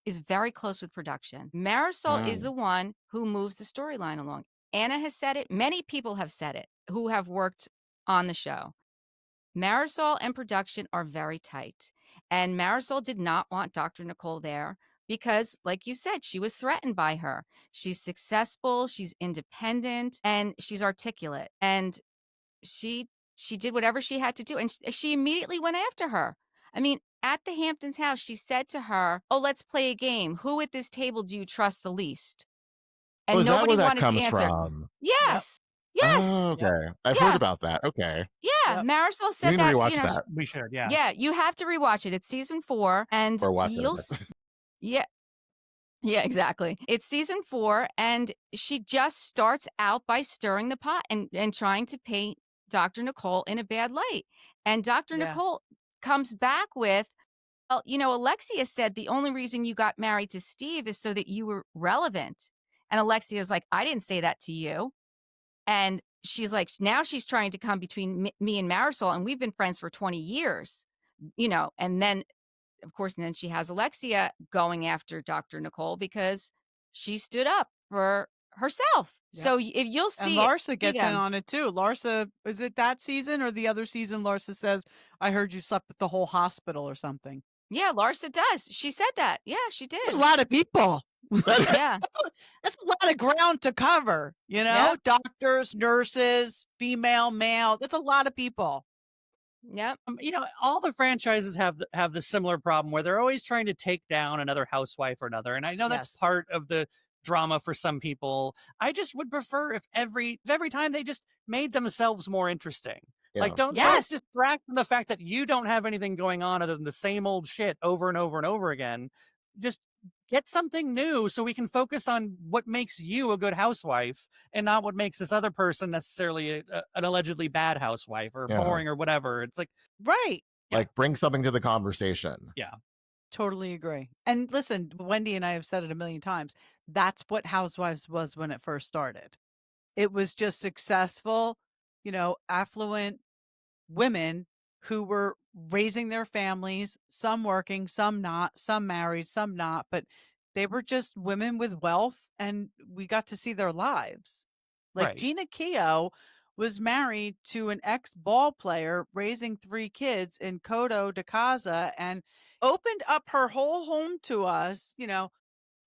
is very close with production. Marisol is the one who moves the storyline along. Anna has said it. Many people have said it who have worked on the show. Marisol and production are very tight. And Marisol did not want Dr. Nicole there because, like you said, she was threatened by her. She's successful, she's independent, and she's articulate. And she did whatever she had to do. And she immediately went after her. I mean, at the Hamptons house, she said to her, "Oh, let's play a game. Who at this table do you trust the least?" And Oh, is that nobody where that wanted to comes answer. from? Yes. Yes. Oh, okay. I've heard Yeah. about that. Okay. Yeah. Yep. Marisol We said need to that, rewatch that We should, yeah. Yeah, you have to rewatch it. It's season 4, and or watch you'll it. yeah. Yeah, exactly. It's season 4, and she just starts out by stirring the pot and trying to paint Dr. Nicole in a bad light. And Dr. Yeah. Nicole comes back with, well, Alexia said the only reason you got married to Steve is so that you were relevant. And Alexia's like, I didn't say that to you. And she's like, now she's trying to come between me and Marisol, and we've been friends for 20 years, and then, of course, and then she has Alexia going after Dr. Nicole because she stood up for herself. Yeah. So if you'll see, And Larsa gets in them. on it too. Larsa, is it that season or the other season? Larsa says, I heard you slept with the whole hospital or something. Yeah, Larsa does. She said that. Yeah, she did. That's a lot of people. Yeah. That's a lot of ground to cover, Yep. doctors, nurses, female, male. That's a lot of people. Yep. All the franchises have the similar problem where they're always trying to take down another housewife or another. And I know that's Yes. part of the drama for some people. I just would prefer if every time they just made themselves more interesting. Yeah. Like, don't distract from the fact that you don't have anything going on other than the same old shit over and over and over again. Just get something new so we can focus on what makes you a good housewife and not what makes this other person necessarily an allegedly bad housewife or boring or whatever. It's like, right. Like, bring something to the conversation. Yeah. Totally agree. And listen, Wendy and I have said it a million times. That's what Housewives was when it first started. It was just successful, affluent women who were raising their families, some working, some not, some married, some not, but they were just women with wealth, and we got to see their lives. Like Gina Keogh was married to an ex-ball player, raising 3 kids in Coto de Casa, and opened up her whole home to us,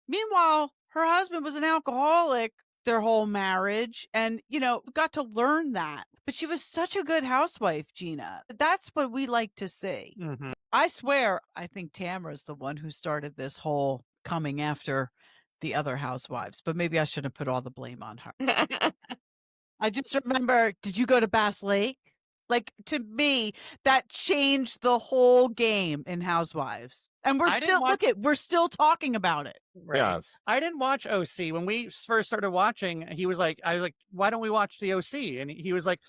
Meanwhile, her husband was an alcoholic their whole marriage, and, got to learn that. But she was such a good housewife, Gina. That's what we like to see. Mm-hmm. I swear, I think Tamara's the one who started this whole coming after the other housewives, but maybe I shouldn't put all the blame on her. I just remember, did you go to Bass Lake? Like, to me, that changed the whole game in Housewives. And we're still talking about it. Right. Yes. I didn't watch OC. When we first started watching, I was like, why don't we watch the OC? And he's like,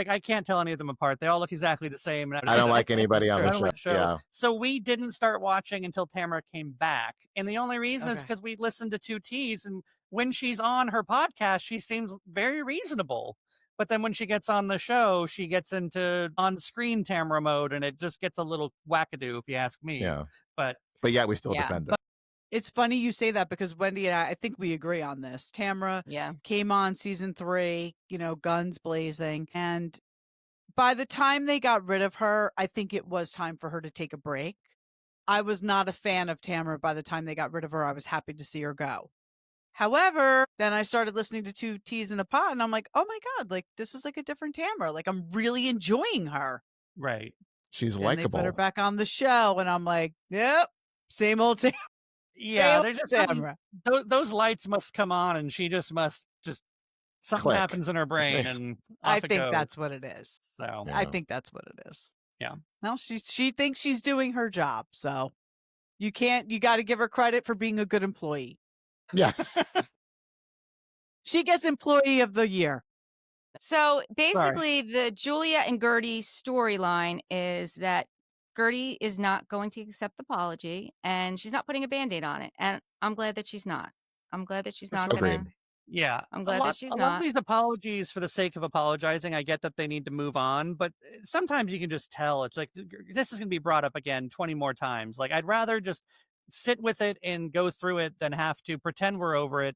I can't tell any of them apart. They all look exactly the same. And I don't like anybody on the show. Yeah. So we didn't start watching until Tamara came back. And the only reason is Okay. because we listened to 2Ts. And when she's on her podcast, she seems very reasonable. But then when she gets on the show, she gets into on-screen Tamara mode, and it just gets a little wackadoo, if you ask me. Yeah. But yeah, we still defend it. It's funny you say that because Wendy and I think we agree on this. Tamara came on season 3, guns blazing. And by the time they got rid of her, I think it was time for her to take a break. I was not a fan of Tamara by the time they got rid of her. I was happy to see her go. However, then I started listening to 2Ts in a Pot, and I'm like, oh my God, like, this is like a different Tamara. Like, I'm really enjoying her. Right. She's And likable. they put her back on the show, and I'm like, yep, same old Tamara. Yeah, there's just those lights must come on, and she must something Click. happens in her brain, and I think that's what it is. So I think that's what it is. Yeah. Well, she thinks she's doing her job, so you got to give her credit for being a good employee. Yes. She gets employee of the year. So basically, the Julia and Guerdy storyline is that Guerdy is not going to accept the apology, and she's not putting a Band-Aid on it. And I'm glad that she's not. I'm glad that she's not going to. Yeah. I'm glad that she's a lot not. of these apologies for the sake of apologizing. I get that they need to move on, but sometimes you can just tell. It's like, this is going to be brought up again 20 more times. Like, I'd rather just sit with it and go through it than have to pretend we're over it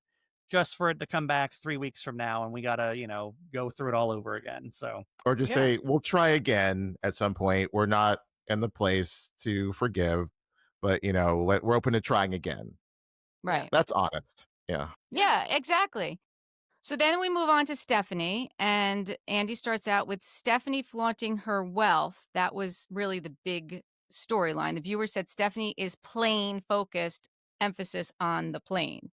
just for it to come back 3 weeks from now and we got to, go through it all over again. So, or just say, we'll try again at some point. We're not in the place to forgive, but, we're open to trying again. Right. That's honest. Yeah. Yeah, exactly. So then we move on to Stephanie, and Andy starts out with Stephanie flaunting her wealth. That was really the big storyline. The viewer said Stephanie is plane focused, emphasis on the plane.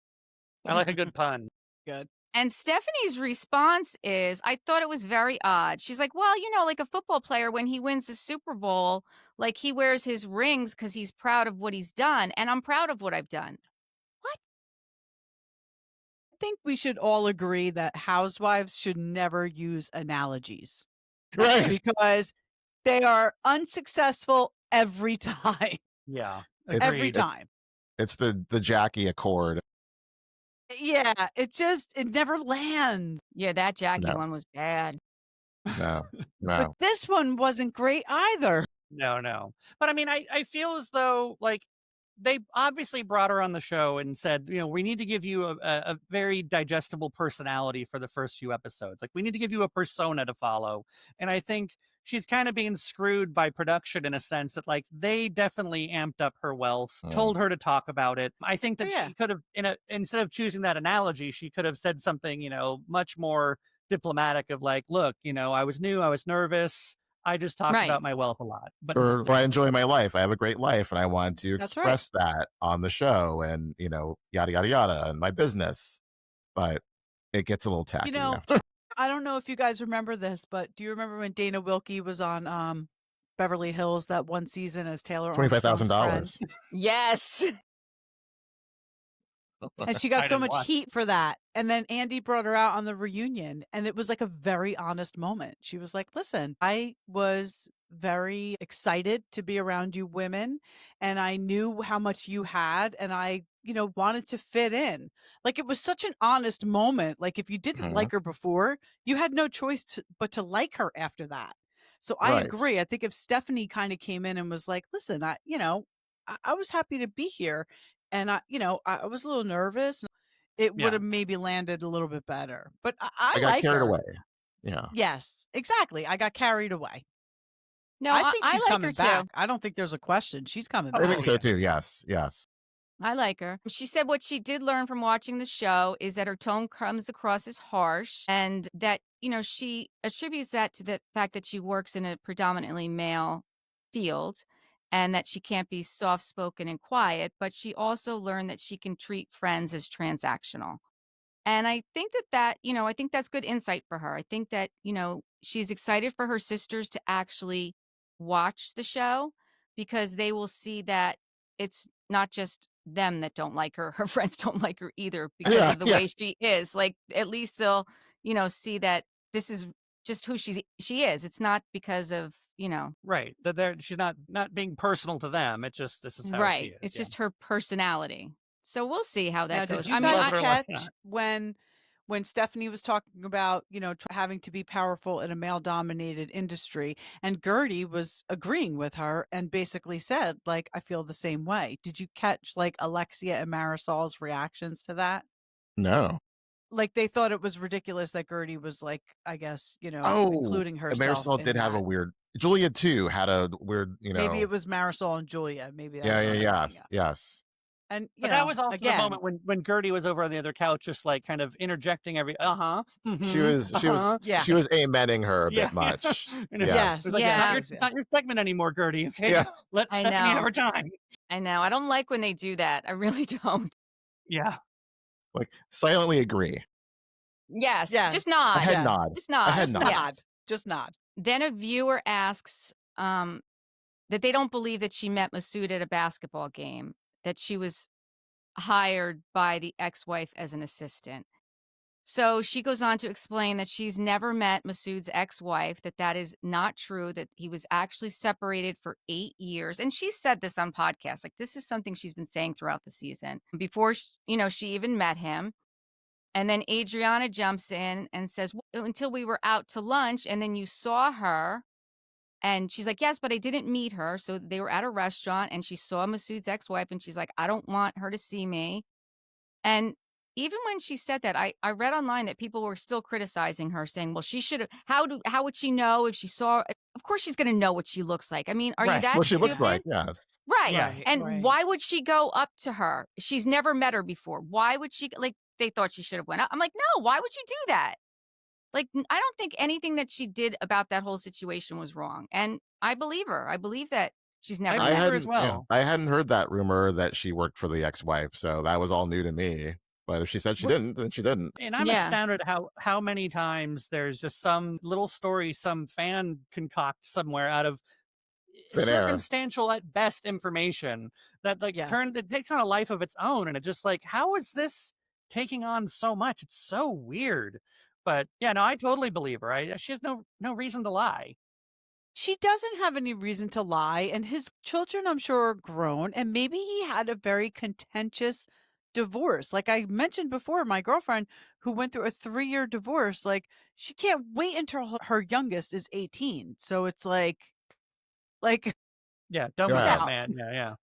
I like a good pun. Good. And Stephanie's response is, I thought it was very odd. She's like, well, like a football player, when he wins the Super Bowl, like he wears his rings because he's proud of what he's done. And I'm proud of what I've done. What? I think we should all agree that housewives should never use analogies. Right. Because they are unsuccessful every time. Yeah. Every time. It's the Jackie Accord. Yeah, it never lands. Yeah, that Jackie one was bad. No. But this one wasn't great either. No. But I mean, I feel as though, like, they obviously brought her on the show and said, we need to give you a very digestible personality for the first few episodes. Like, we need to give you a persona to follow. And I think she's kind of being screwed by production in a sense that, like, they definitely amped up her wealth, told her to talk about it. I think that she could have, instead of choosing that analogy, she could have said something, much more diplomatic of like, look, I was new, I was nervous. I just talk about my wealth a lot. But or I enjoy my life. I have a great life and I want to express that on the show and, yada, yada, yada, and my business. But it gets a little tacky after. I don't know if you guys remember this, but do you remember when Dana Wilkie was on Beverly Hills that one season as Taylor $25,000? Yes. And she got so much heat for that. And then Andy brought her out on the reunion, and it was like a very honest moment. She was like, listen, I was very excited to be around you women, and I knew how much you had, and I, wanted to fit in. Like, it was such an honest moment. Like, if you didn't like her before, you had no choice but to like her after that. So I agree. I think if Stephanie kind of came in and was like, listen, I was happy to be here. And I was a little nervous. It would have maybe landed a little bit better. But I got like carried her. away. Yeah. Yes, exactly. I got carried away. No, I think she's like coming her back. too. I don't think there's a question. She's coming back. I think so too. Yes. I like her. She said what she did learn from watching the show is that her tone comes across as harsh, and that, she attributes that to the fact that she works in a predominantly male field and that she can't be soft-spoken and quiet, but she also learned that she can treat friends as transactional. And I think that, I think that's good insight for her. I think that, she's excited for her sisters to actually watch the show because they will see that it's not just them that don't like her. Her friends don't like her either because Yeah, of the yeah. way she is. Like, at least they'll, see that this is just who she is. It's not because of, Right. That she's not being personal to them. It's just this is how she right. is. It's Yeah. just her personality. So we'll see how Now, that did goes. you I mean, guys Love her like catch that. when Stephanie was talking about, having to be powerful in a male-dominated industry, and Guerdy was agreeing with her and basically said, like, I feel the same way. Did you catch like Alexia and Marisol's reactions to that? No. Like they thought it was ridiculous that Guerdy was like, I guess, Oh, including and herself Marisol in did have a that. weird. Julia too had a weird. Maybe it was Marisol and Julia. Maybe Yeah, that's what yeah, I'm thinking yes, of. yes. And But that was also the again, moment when Guerdy was over on the other couch, just like kind of interjecting every She was yeah. she was amening her a yeah, bit much. You know, Yeah, Yes, It's like Yeah. it's not your segment anymore, Guerdy. Okay, yeah. just let I Stephanie have know. her time. I know. I don't like when they do that. I really don't. Yeah. Like silently agree. Yes. Yeah. Just A nod. head Yeah. nod. Just A nod. head just nod. nod. Yes. Just nod. Then a viewer asks that they don't believe that she met Masood at a basketball game, that she was hired by the ex-wife as an assistant. So she goes on to explain that she's never met Masood's ex-wife, that is not true, that he was actually separated for 8 years. And she said this on podcasts. Like, this is something she's been saying throughout the season before, she even met him. And then Adriana jumps in and says, until we were out to lunch and then you saw her. And she's like, yes, but I didn't meet her. So they were at a restaurant and she saw Masood's ex-wife and she's like, I don't want her to see me. And even when she said that, I read online that people were still criticizing her, saying, well, she should have, how would she know if she saw, of course she's going to know what she looks like. I mean, are you Right. that What she looks stupid? like, yes. Right. Yeah. Right. And right. why would she go up to her? She's never met her before. Why would she, like, they thought she should have went up. I'm like, no, why would you do that? Like, I don't think anything that she did about that whole situation was wrong. And I believe her. I believe that she's never I met believe her her. as well. I hadn't heard that rumor that she worked for the ex-wife, so that was all new to me. But if she said she didn't, then she didn't. And I'm Yeah. astounded how many times there's just some little story some fan concoct somewhere out of Thin air. circumstantial at best information that like Yes. it takes on a life of its own, and it's just like, how is this taking on so much? It's so weird. But yeah, no, I totally believe her. She has no reason to lie. She doesn't have any reason to lie, and his children, I'm sure, are grown, and maybe he had a very contentious divorce. Like I mentioned before, my girlfriend who went through a 3-year divorce, like she can't wait until her youngest is 18. So it's like Yeah, done peace with that, out. man. Yeah.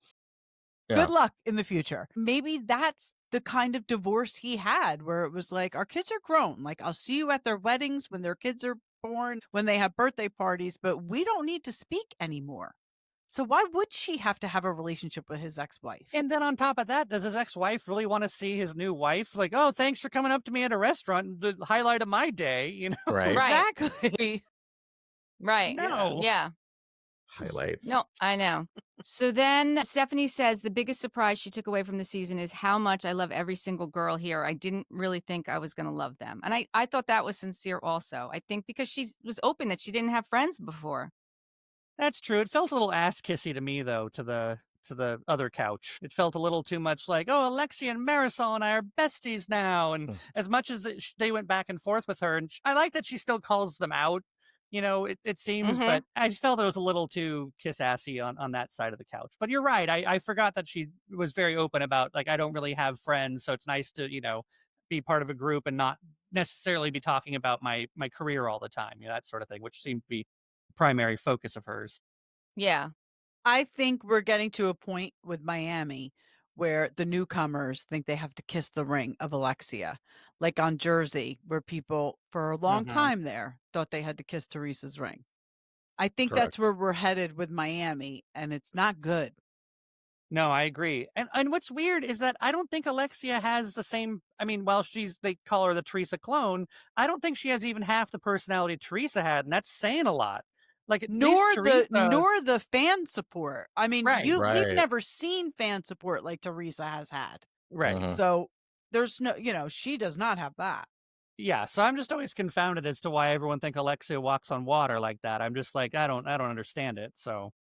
Yeah. Good luck in the future. Maybe that's the kind of divorce he had, where it was like, our kids are grown. Like, I'll see you at their weddings when their kids are born, when they have birthday parties, but we don't need to speak anymore. So why would she have to have a relationship with his ex-wife? And then on top of that, does his ex-wife really want to see his new wife? Like, oh, thanks for coming up to me at a restaurant, the highlight of my day, you know? Right. Right. Exactly. Right. No. Yeah. Highlights. No, I know. So then Stephanie says the biggest surprise she took away from the season is how much I love every single girl here. I didn't really think I was going to love them. And I thought that was sincere also. I think because she was open that she didn't have friends before. That's true. It felt a little ass kissy to me, though, to the other couch. It felt a little too much like, oh, Alexia and Marisol and I are besties now. And as much as they went back and forth with her, and I like that she still calls them out, it seems, Mhm. but I just felt it was a little too kiss-assy on that side of the couch. But you're right. I forgot that she was very open about, like, I don't really have friends, so it's nice to, be part of a group and not necessarily be talking about my career all the time, that sort of thing, which seemed to be primary focus of hers. Yeah. I think we're getting to a point with Miami where the newcomers think they have to kiss the ring of Alexia, like on Jersey, where people for a long time there thought they had to kiss Teresa's ring. I think Correct. that's where we're headed with Miami, and it's not good. No, I agree. And what's weird is that I don't think Alexia has the same, I mean, while they call her the Teresa clone, I don't think she has even half the personality Teresa had, and that's saying a lot. Like, at least Teresa, Nor the fan support. I mean, Right. we've Right. never seen fan support like Teresa has had. right. Mhm. So there's no, she does not have that. Yeah, so I'm just always confounded as to why everyone think Alexia walks on water like that. I'm just like, I don't understand it. So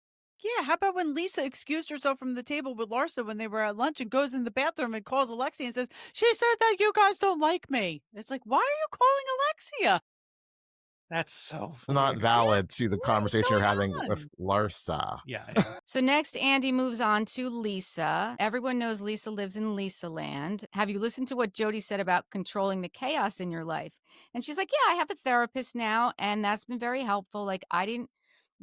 Yeah, how about when Lisa excused herself from the table with Larsa when they were at lunch and goes in the bathroom and calls Alexia and says, "She said that you guys don't like me." It's like, why are you calling Alexia? that's so Not weird. valid to the What is conversation you're going having on? with Larsa. Yeah. So next, Andy moves on to Lisa. Everyone knows Lisa lives in Lisa land. Have you listened to what Jody said about controlling the chaos in your life? And she's like, yeah, I have a therapist now, and that's been very helpful. Like, I didn't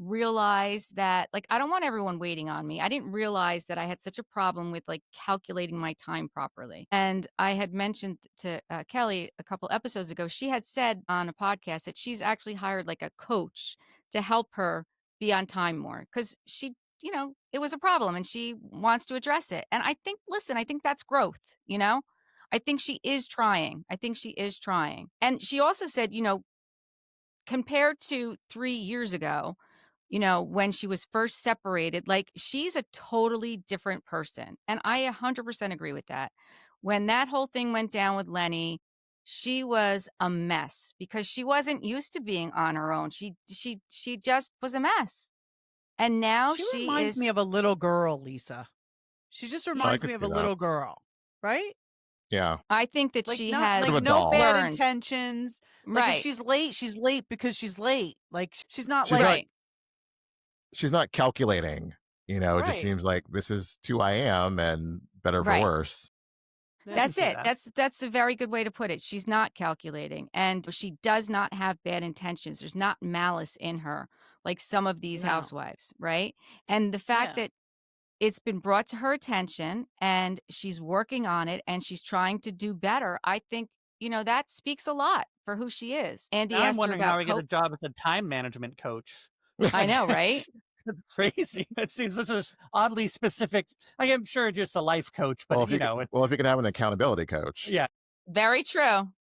realize that, like, I don't want everyone waiting on me. I didn't realize that I had such a problem with like calculating my time properly. And I had mentioned to Kelly a couple episodes ago, she had said on a podcast that she's actually hired like a coach to help her be on time more because she, it was a problem and she wants to address it. And I think, listen, I think that's growth, I think she is trying. And she also said, compared to 3 years ago, when she was first separated, like she's a totally different person. And I 100% agree with that. When that whole thing went down with Lenny, she was a mess because she wasn't used to being on her own. She just was a mess. And now She she reminds me is of a little girl, Lisa. She just reminds could me of see a that. little girl, right? Yeah. I think that Like she not has like Sort of a no doll. bad learned. intentions. Like if Right. she's late because she's late. Like she's not She's like not- Right. She's not calculating. It just Right. seems like this is who I am, and better for Right. worse. Yeah. That's see it. that. That's a very good way to put it. She's not calculating and she does not have bad intentions. There's not malice in her like some of these No. housewives, right? And the fact Yeah. that it's been brought to her attention and she's working on it and she's trying to do better, I think, that speaks a lot for who she is. Andy Now I'm asked her wondering how about I get a job as a time management coach. I know, right? It's crazy. It seems such a oddly specific. I'm sure just a life coach, but Well, if you can have an accountability coach. yeah, Very true.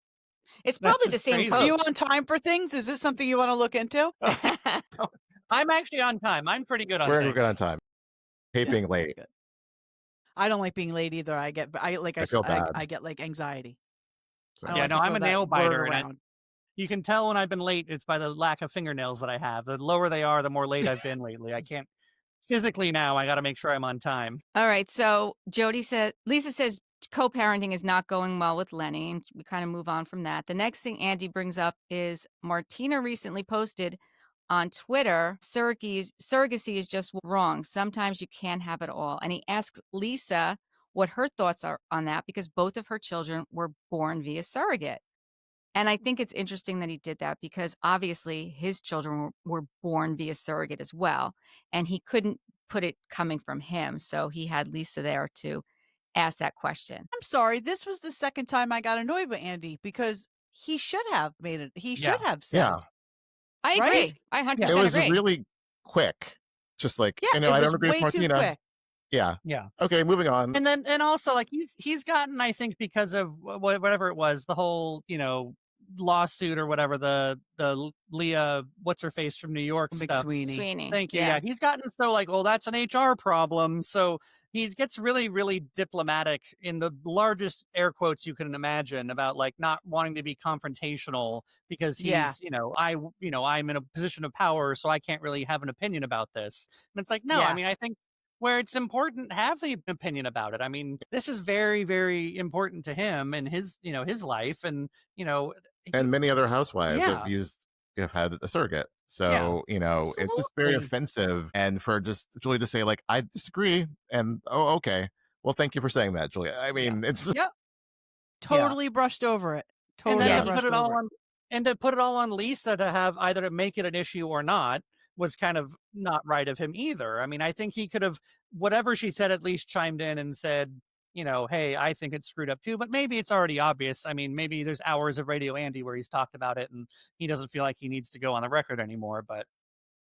It's That's probably the just same crazy. Are you coach. on time for things? Is this something you want to look into? I'm actually on time. I'm pretty good on We're things. good on time. Hate being late. Good. I don't like being late either. I get like anxiety. So. I don't Yeah, like no, to I'm throw a that nail word biter, and around. you can tell when I've been late. It's by the lack of fingernails that I have. The lower they are, the more late I've been lately. I can't physically now. I got to make sure I'm on time. All right. So Lisa says co-parenting is not going well with Lenny, and we kind of move on from that. The next thing Andy brings up is Martina recently posted on Twitter, surrogacy is just wrong. Sometimes you can't have it all. And he asks Lisa what her thoughts are on that because both of her children were born via surrogate. And I think it's interesting that he did that because obviously his children were born via surrogate as well. And he couldn't put it coming from him. So he had Lisa there to ask that question. I'm sorry. This was the second time I got annoyed with Andy because he should have made it. He should have said. Yeah. I agree. Right? I 100% It was agree. really quick. Just like, Yeah, I it don't was agree with way too Martina. quick. Yeah. Yeah. Okay, moving on. And also like he's gotten, I think, because of whatever it was, the whole lawsuit or whatever, the Leah what's her face from New York stuff. Sweeney. Thank you. Yeah, he's gotten so like, oh, that's an HR problem. So he gets really, really diplomatic in the largest air quotes you can imagine about like not wanting to be confrontational because he's, I'm in a position of power, so I can't really have an opinion about this. And it's like, no, Yeah. I mean, I think where it's important, have the opinion about it. I mean, this is very, very important to him and his, his life, and And many other housewives Yeah. have had a surrogate. So, it's just very Absolutely. offensive. And for just Julie to say, like, I disagree. And, oh, okay. Well, thank you for saying that, Julie. I mean, it's Yep. Totally brushed over it. And Totally then to brushed put it all over it. on, and to put it all on Lisa to have either to make it an issue or not was kind of not right of him either. I mean, I think he could have, whatever she said, at least chimed in and said, hey, I think it's screwed up too, but maybe it's already obvious. I mean, maybe there's hours of Radio Andy where he's talked about it and he doesn't feel like he needs to go on the record anymore, but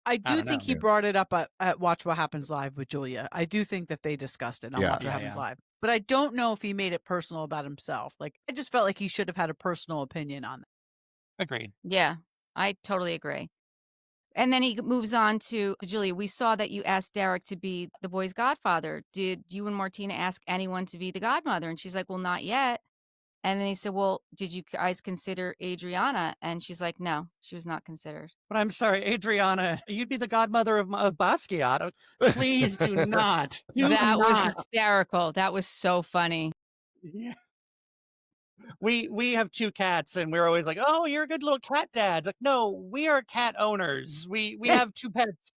I do don't think know. he brought it up at Watch What Happens Live with Julia. I do think that they discussed it on Yeah. Watch What Happens Live. But I don't know if he made it personal about himself. Like, I just felt like he should have had a personal opinion on that. agreed. Yeah, I totally agree. And then he moves on to Julia. We saw that you asked Derek to be the boy's godfather. Did you and Martina ask anyone to be the godmother? And she's like, well, not yet. And then he said, well, did you guys consider Adriana? And she's like, no, she was not considered. But I'm sorry, Adriana, you'd be the godmother of Basquiat. Please do not. Do That was not. hysterical. That was so funny. Yeah. We have 2 cats, and we're always like, oh, you're a good little cat dad. It's like, no, we are cat owners. We have 2 pets.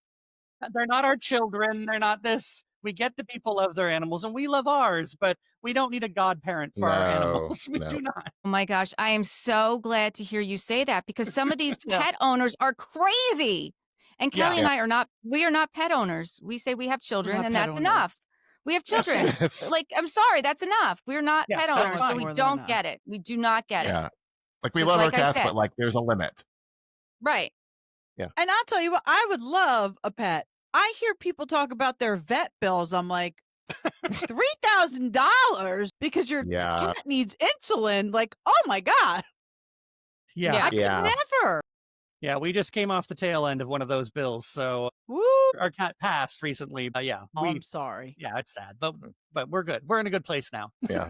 They're not our children. They're not this. We get that people love their animals, and we love ours, but we don't need a godparent for our animals. We do not. Oh my gosh, I am so glad to hear you say that, because some of these Yeah. pet owners are crazy. And Kelly and I are not, we are not pet owners. We say we have children, not and pet that's owners. enough. We have children. Like, I'm sorry, that's enough. We're not Yeah, pet so owners, fine. so More we than don't enough. get it. We do not get it. Yeah. Like we Just love like our I cats, said. but like there's a limit. Right. And I'll tell you what, I would love a pet. I hear people talk about their vet bills. I'm like, $3,000 because your Yeah. cat needs insulin. Like, oh my God, Yeah. Yeah. I Yeah. could never. Yeah, we just came off the tail end of one of those bills. So Woo. our cat passed recently. But yeah, Oh, I'm sorry. yeah, it's sad, but we're good. We're in a good place now. Yeah.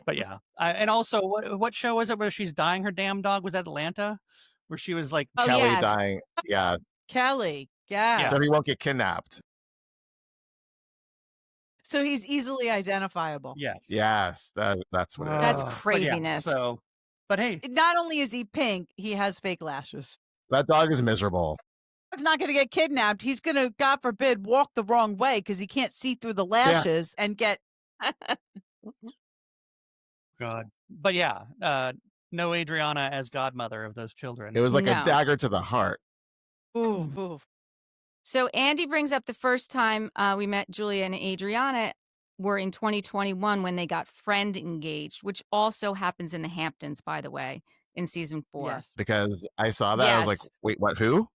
But yeah, and also, what show was it where she's dying her damn dog? Was that Atlanta, where she was like, Oh, Kelly yes. dying. Yeah. Kelly. Yeah. So he won't get kidnapped. So he's easily identifiable. yes, Yes. That's what it is. That's But yeah, craziness. so, but hey, Not only is he pink, he has fake lashes. That dog is miserable. He's not going to get kidnapped. He's going to, God forbid, walk the wrong way because he can't see through the lashes and get. God, but yeah, no Adriana as godmother of those children. It was like No. a dagger to the heart. Ooh, ooh. So Andy brings up the first time we met Julia and Adriana were in 2021 when they got friend engaged, which also happens in the Hamptons, by the way, in season 4. Yes. Because I saw that. I was like, Yes. wait, what? Who?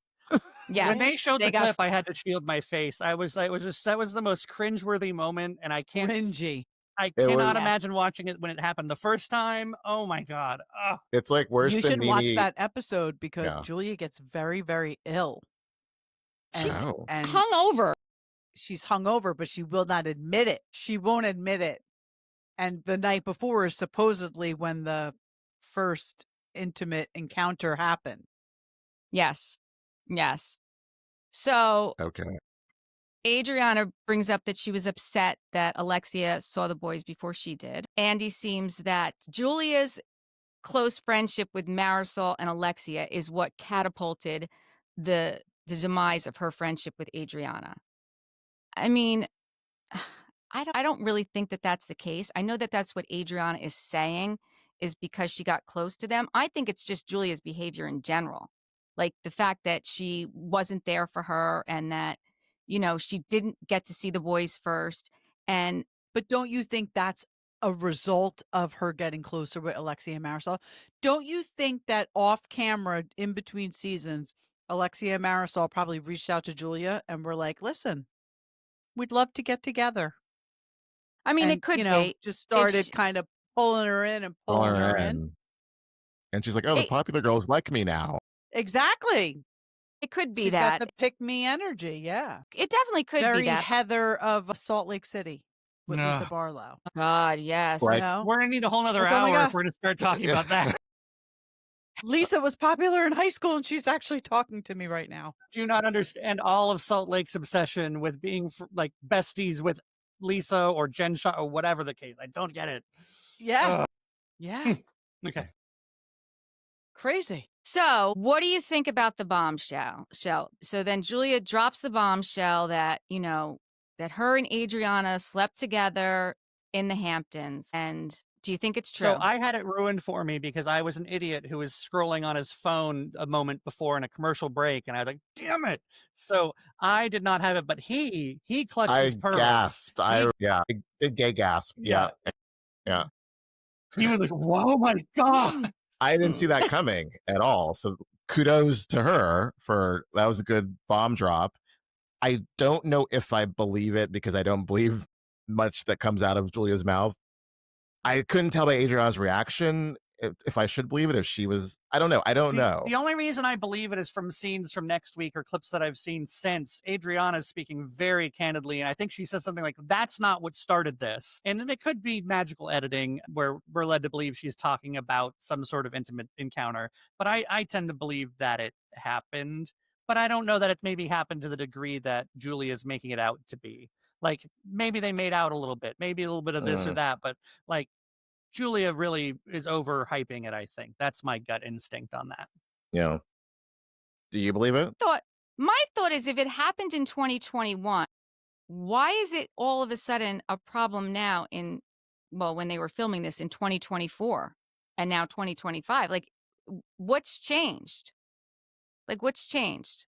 Yes. When they showed they the got- clip, I had to shield my face. That was the most cringeworthy moment, and I Cringy. cannot was- imagine watching it when it happened the first time. Oh my God. Ugh. It's like worse You than should Nene. watch that episode because Yeah. Julia gets very, very ill. She's Oh. And hungover. she's hungover, but she will not admit it. She won't admit it. And the night before is supposedly when the first intimate encounter happened. Yes. Yes. So Okay. Adriana brings up that she was upset that Alexia saw the boys before she did. Andy seems that Julia's close friendship with Marisol and Alexia is what catapulted the demise of her friendship with Adriana. I mean, I don't really think that that's the case. I know that that's what Adriana is saying, is because she got close to them. I think it's just Julia's behavior in general. Like the fact that she wasn't there for her and that, she didn't get to see the boys first. And But don't you think that's a result of her getting closer with Alexia and Marisol? Don't you think that off camera, in between seasons, Alexia and Marisol probably reached out to Julia and were like, listen, we'd love to get together. I mean, And, it could you know, be. just started she- kind of pulling her in and pulling her in. And she's like, oh, the It- popular girls like me now. Exactly. It could be She's that. got the pick me energy. Yeah. It definitely could Very be that. Heather of Salt Lake City with Lisa Ugh. Barlow. God, yes. Right. You know? We're gonna need a whole nother Like, oh my hour God. if we're gonna start talking about that. Lisa was popular in high school and she's actually talking to me right now. Do not understand all of Salt Lake's obsession with being like besties with Lisa or Jen Shaw or whatever the case. I don't get it. Yeah. Ugh. Yeah. Okay. Crazy. So, what do you think about the bombshell? So then Julia drops the bombshell that, that her and Adriana slept together in the Hamptons. And do you think it's true? So I had it ruined for me because I was an idiot who was scrolling on his phone a moment before in a commercial break, and I was like, "Damn it!" So I did not have it, but he clutched I his pearls. gasped. Big gay gasp. Yeah. He was like, "Whoa, my God!" I didn't see that coming at all. So kudos to her for that was a good bomb drop. I don't know if I believe it because I don't believe much that comes out of Julia's mouth. I couldn't tell by Adriana's reaction if I should believe it, if she was, I don't know. I don't know. The only reason I believe it is from scenes from next week or clips that I've seen since. Adriana's speaking very candidly, and I think she says something like, "That's not what started this." And then it could be magical editing where we're led to believe she's talking about some sort of intimate encounter. But I tend to believe that it happened. But I don't know that it maybe happened to the degree that Julia's making it out to be. Like, maybe they made out a little bit, maybe a little bit of this or that, but like, Julia really is overhyping it, I think. That's my gut instinct on that. Yeah. Do you believe it? My thought is, if it happened in 2021, why is it all of a sudden a problem now when they were filming this in 2024 and now 2025? Like, what's changed? Like, what's changed?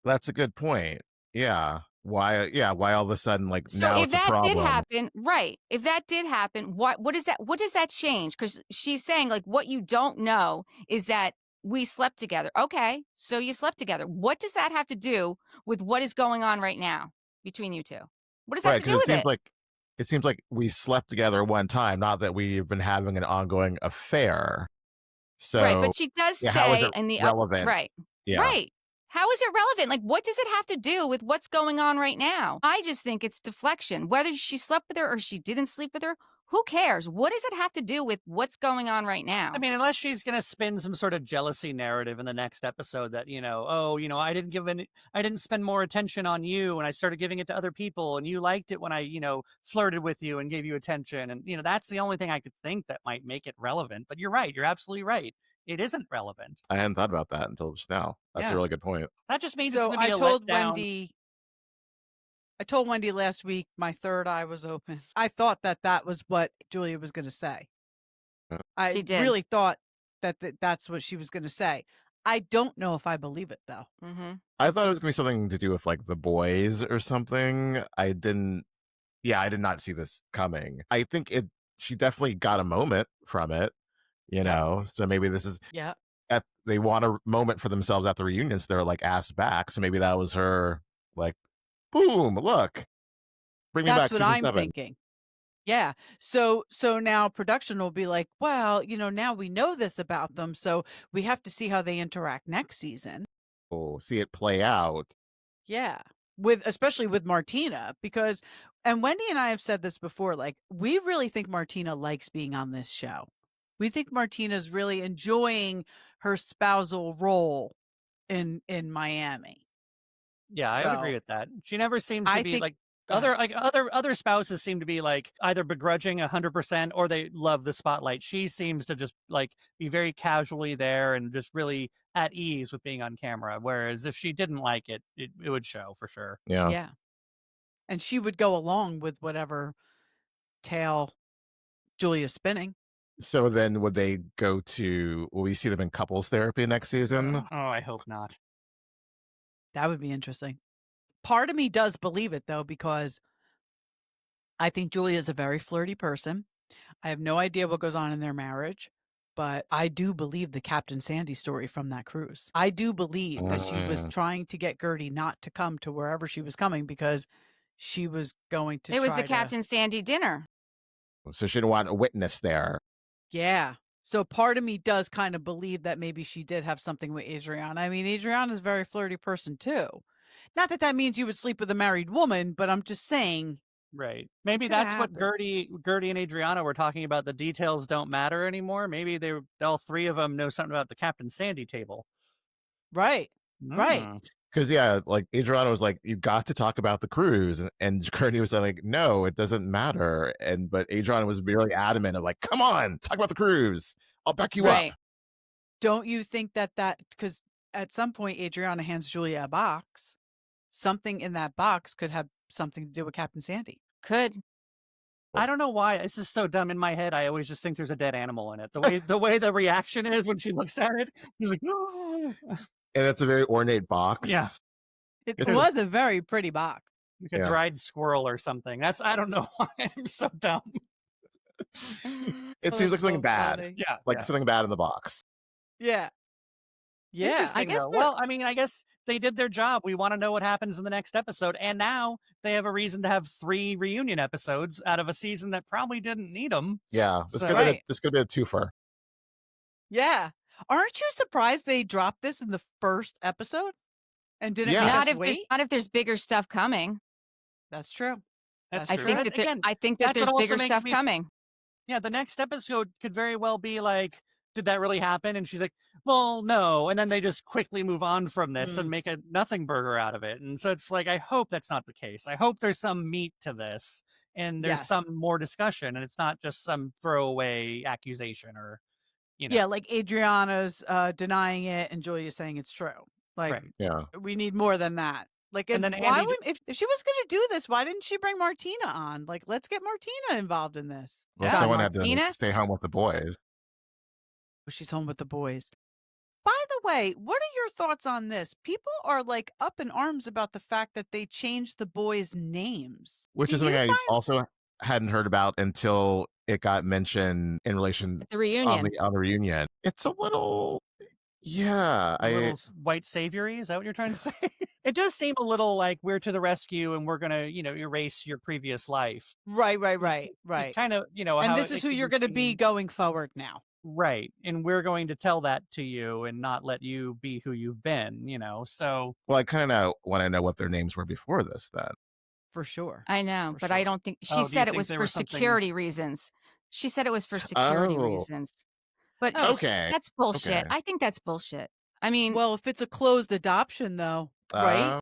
That's a good point. Yeah. Why all of a sudden, like, So now if it's a that problem? did happen, right? If that did happen, what does that change? Because she's saying, like, what you don't know is that we slept together. Okay, so you slept together. What does that have to do with what is going on right now between you two? What does that have to do with it? It seems like we slept together one time, not that we've been having an ongoing affair. So Right, but she does how is say it in the relevant? right, Yeah. right. How is it relevant? Like, what does it have to do with what's going on right now? I just think it's deflection. Whether she slept with her or she didn't sleep with her, who cares? What does it have to do with what's going on right now? I mean, unless she's going to spin some sort of jealousy narrative in the next episode that, I didn't spend more attention on you and I started giving it to other people and you liked it when I, flirted with you and gave you attention. And, that's the only thing I could think that might make it relevant. But you're right. You're absolutely right. It isn't relevant. I hadn't thought about that until just now. That's a really good point. That just means So it's going to be I told Wendy last week my third eye was open. I thought that was what Julia was going to say. I She did. really thought that's what she was going to say. I don't know if I believe it, though. Mm-hmm. I thought it was going to be something to do with, like, the boys or something. I did not see this coming. I think she definitely got a moment from it, so maybe this is, they want a moment for themselves at the reunion, so they're, like, asked back. So maybe that was her, like, boom, look, bring me back. That's what I'm thinking. Yeah. So now production will be like, well, now we know this about them, so we have to see how they interact next season. Oh, see it play out. Yeah. Especially with Martina, and Wendy and I have said this before, like, we really think Martina likes being on this show. We think Martina's really enjoying her spousal role in Miami. Yeah, I would agree with that. She never seems to be like other spouses seem to be like either begrudging 100% or they love the spotlight. She seems to just like be very casually there and just really at ease with being on camera. Whereas if she didn't like it, it would show for sure. Yeah. Yeah. And she would go along with whatever tale Julia's spinning. So then will we see them in couples therapy next season? Oh, I hope not. That would be interesting. Part of me does believe it, though, because I think Julia is a very flirty person. I have no idea what goes on in their marriage, but I do believe the Captain Sandy story from that cruise. I do believe that she was trying to get Guerdy not to come to wherever she was coming because she was going to It was the Captain Sandy dinner. So she didn't want a witness there. Yeah. So part of me does kind of believe that maybe she did have something with Adriana. I mean, Adriana's a very flirty person, too. Not that means you would sleep with a married woman, but I'm just saying. Right. Maybe that's what Guerdy and Adriana were talking about. The details don't matter anymore. Maybe all three of them know something about the Captain Sandy table. Right. Right. Because, like Adriana was like, you've got to talk about the cruise. And Guerdy was like, no, it doesn't matter. But Adriana was really adamant of like, come on, talk about the cruise. I'll back you up. Don't you think that because at some point Adriana hands Julia a box, something in that box could have something to do with Captain Sandy? Could. I don't know why. This is so dumb in my head. I always just think there's a dead animal in it. The way the reaction is when she looks at it, she's like, oh. And it's a very ornate box. Yeah. It was a very pretty box. Like a dried squirrel or something. I don't know why I'm so dumb. It seems like something bad. Funny. Yeah. Like something bad in the box. Yeah. Yeah. I guess. Well, I mean, I guess they did their job. We want to know what happens in the next episode. And now they have a reason to have 3 reunion episodes out of a season that probably didn't need them. Yeah. This could be a twofer. Yeah. Aren't you surprised they dropped this in the first episode and didn't Yeah. make Not us if there's wait? not if there's bigger stuff coming. That's true. That's I true. think But that again, I think that that's what there's also bigger makes stuff me coming. Yeah, the next episode could very well be like, did that really happen? And she's like, well, no. And then they just quickly move on from this and make a nothing burger out of it. And so it's like, I hope that's not the case. I hope there's some meat to this and there's Yes. some more discussion and it's not just some throwaway accusation or, Yeah, like Adriana's denying it and Julia's saying it's true. Like, right. Yeah. we need more than that. Like, And and then why Andy- wouldn't if she was going to do this? Why didn't she bring Martina on? Like, let's get Martina involved in this. Well, Yeah. someone had to Martina? stay home with the boys. She's home with the boys. By the way, what are your thoughts on this? People are like up in arms about the fact that they changed the boys' names. Which Do is something you I find- also hadn't heard about until it got mentioned in relation At the reunion. on the reunion. It's a little, yeah. A little white saviory. Is that what you're trying to say? It does seem a little like we're to the rescue and we're going to, erase your previous life. Right. Kind of, And how this it is who could you're going to be seen- going forward now. Right. And we're going to tell that to you and not let you be who you've been, so. Well, I kind of want to know what their names were before this then. For sure. I know, For but sure. I don't think Oh, she do you said it think was there for was something- security reasons. She said it was for security Oh. reasons. But Okay. that's bullshit. Okay. I think that's bullshit. I mean, Well, if it's a closed adoption, though, right?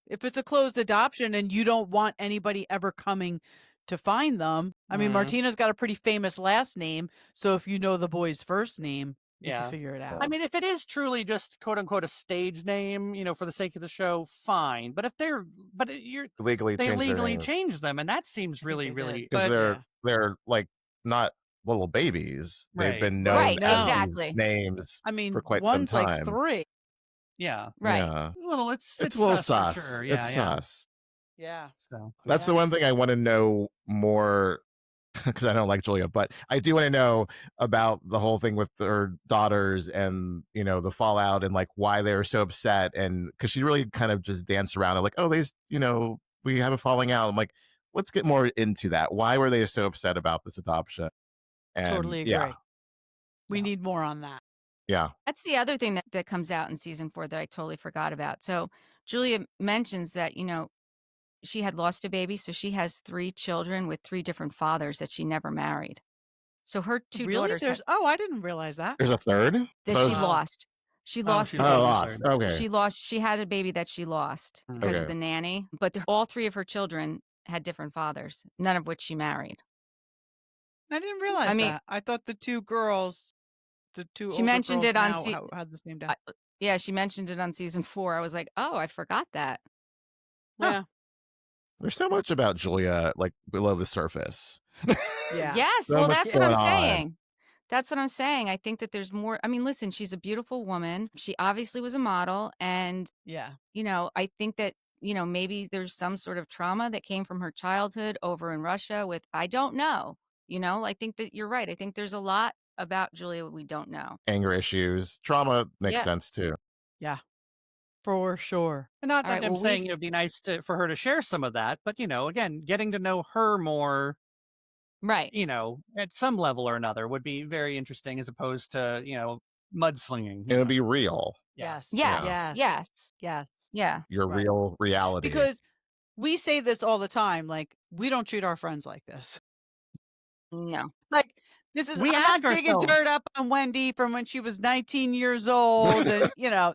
If it's a closed adoption and you don't want anybody ever coming to find them, I mean, Mhm. Martina's got a pretty famous last name. So if you know the boy's first name, you Yeah. can figure it out. I mean, if it is truly just quote unquote a stage name, for the sake of the show, fine. But if Legally they changed their legally names. changed them, and that seems think really, they really. did. Because But they're like not little babies. They've Right. been known Right, as these exactly. names I mean, for quite some one's like time. 3. yeah, right. Yeah. it's a little. It's It's a little sus for sus. sure. Yeah, It's yeah. sus. Yeah. So That's the Yeah. one thing I want to know more because I don't like Julia, but I do want to know about the whole thing with her daughters and the fallout and like why they were so upset, and because she really kind of just danced around it like, oh, they we have a falling out. I'm like, let's get more into that. Why were they so upset about this adoption? And Totally agree. yeah, We need more on that. yeah. That's the other thing that comes out in season 4 that I totally forgot about. So Julia mentions that, she had lost a baby. So she has 3 children with 3 different fathers that she never married. So her 2 Really? daughters There's I didn't realize that. There's a third that she Post- lost. She lost she the lost. baby. Oh, lost. Okay. She had a baby that she lost because of Okay. the nanny. But all 3 of her children had different fathers, none of which she married. I didn't realize mean- that. I thought the 2 girls, the 2 She older mentioned girls it on now had the same dad. Yeah, she mentioned it on season 4. I was like, oh, I forgot that. Yeah. There's so much about Julia like below the surface. Yeah. Yes, So well, much that's what I'm going on. saying. That's what I'm saying. I think that there's more. I mean, listen, she's a beautiful woman. She obviously was a model. And, Yeah. I think that, maybe there's some sort of trauma that came from her childhood over in Russia with, I don't know. I think that you're right. I think there's a lot about Julia we don't know. Anger issues, trauma makes Yeah. sense too. Yeah. For sure. And not All that right, I'm well, saying we've- it would be nice for her to share some of that, but again, getting to know her more, Right. at some level or another would be very interesting as opposed to, mudslinging. It would be real. Yeah. Yes. Yes. Yes. Yes. Yes. Yeah. Your Right. real reality. Because we say this all the time. Like, we don't treat our friends like this. No. Like, this is We I'm ask not digging ourselves- dirt up on Wendy from when she was 19 years old. And,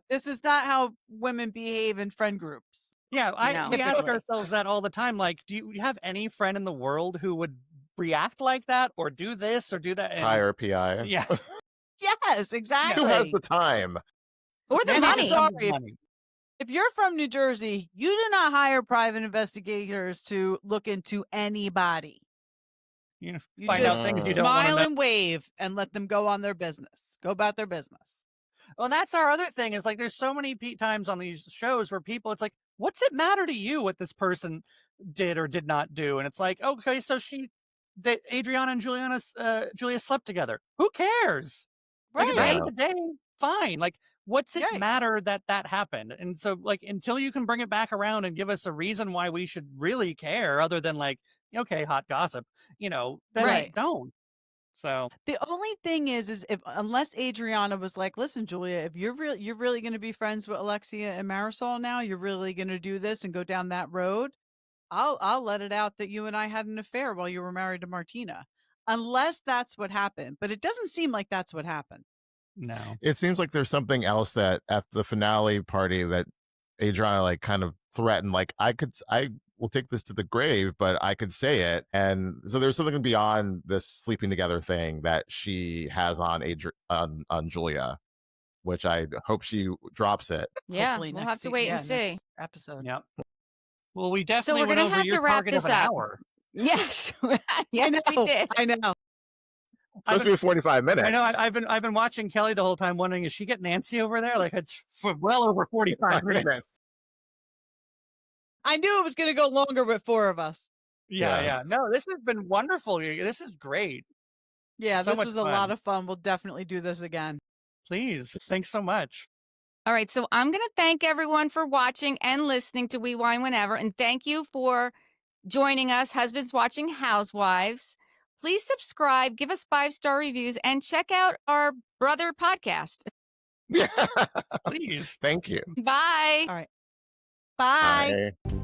this is not how women behave in friend groups. Yeah, No. we ask Typically. ourselves that all the time. Like, do you have any friend in the world who would react like that or do this or do that? And- hire PI. Yeah. Yes, Who exactly. has the time? Or the And I'm money. sorry. Money. If you're from New Jersey, you do not hire private investigators to look into anybody. You You find just out things you don't want to smile know. and wave and let them go on their business. Go about their business. Well, that's our other thing is like there's so many times on these shows where people, it's like, what's it matter to you what this person did or did not do? And it's like, okay, so Adriana and Julia slept together. Who cares? Like, at the end of the day, fine. Like, what's it Right. matter that happened? And so, like, until you can bring it back around and give us a reason why we should really care, other than like, okay, hot gossip, then Right. don't. So the only thing is if unless Adriana was like, listen, Julia, if you're really going to be friends with Alexia and Marisol now, you're really going to do this and go down that road, I'll let it out that you and I had an affair while you were married to Martina. Unless that's what happened. But it doesn't seem like that's what happened. no. It seems like there's something else that at the finale party that Adriana like kind of threatened, like I will take this to the grave, but I could say it. And so there's something beyond this sleeping together thing that she has on on Julia, which I hope she drops it. Yeah, Hopefully we'll next have to wait and see. next episode. Yep. Well, we So definitely we're went gonna over have your to wrap target of this an up. hour. Yes, yes, we did. I know. It's supposed to be 45 minutes. I know. I've been watching Kelly the whole time, wondering, is she getting Nancy over there? Like, it's for well over 45 minutes. I knew it was going to go longer with 4 of us. Yeah. No, this has been wonderful. This is great. Yeah, So this much was a lot of fun. We'll definitely do this again. Please. Thanks so much. All right, so I'm going to thank everyone for watching and listening to We Wine Whenever, and thank you for joining us, Husbands Watching Housewives. Please subscribe, give us 5-star reviews, and check out our brother podcast. Yeah. Please. Thank you. Bye. All right. Bye. Bye.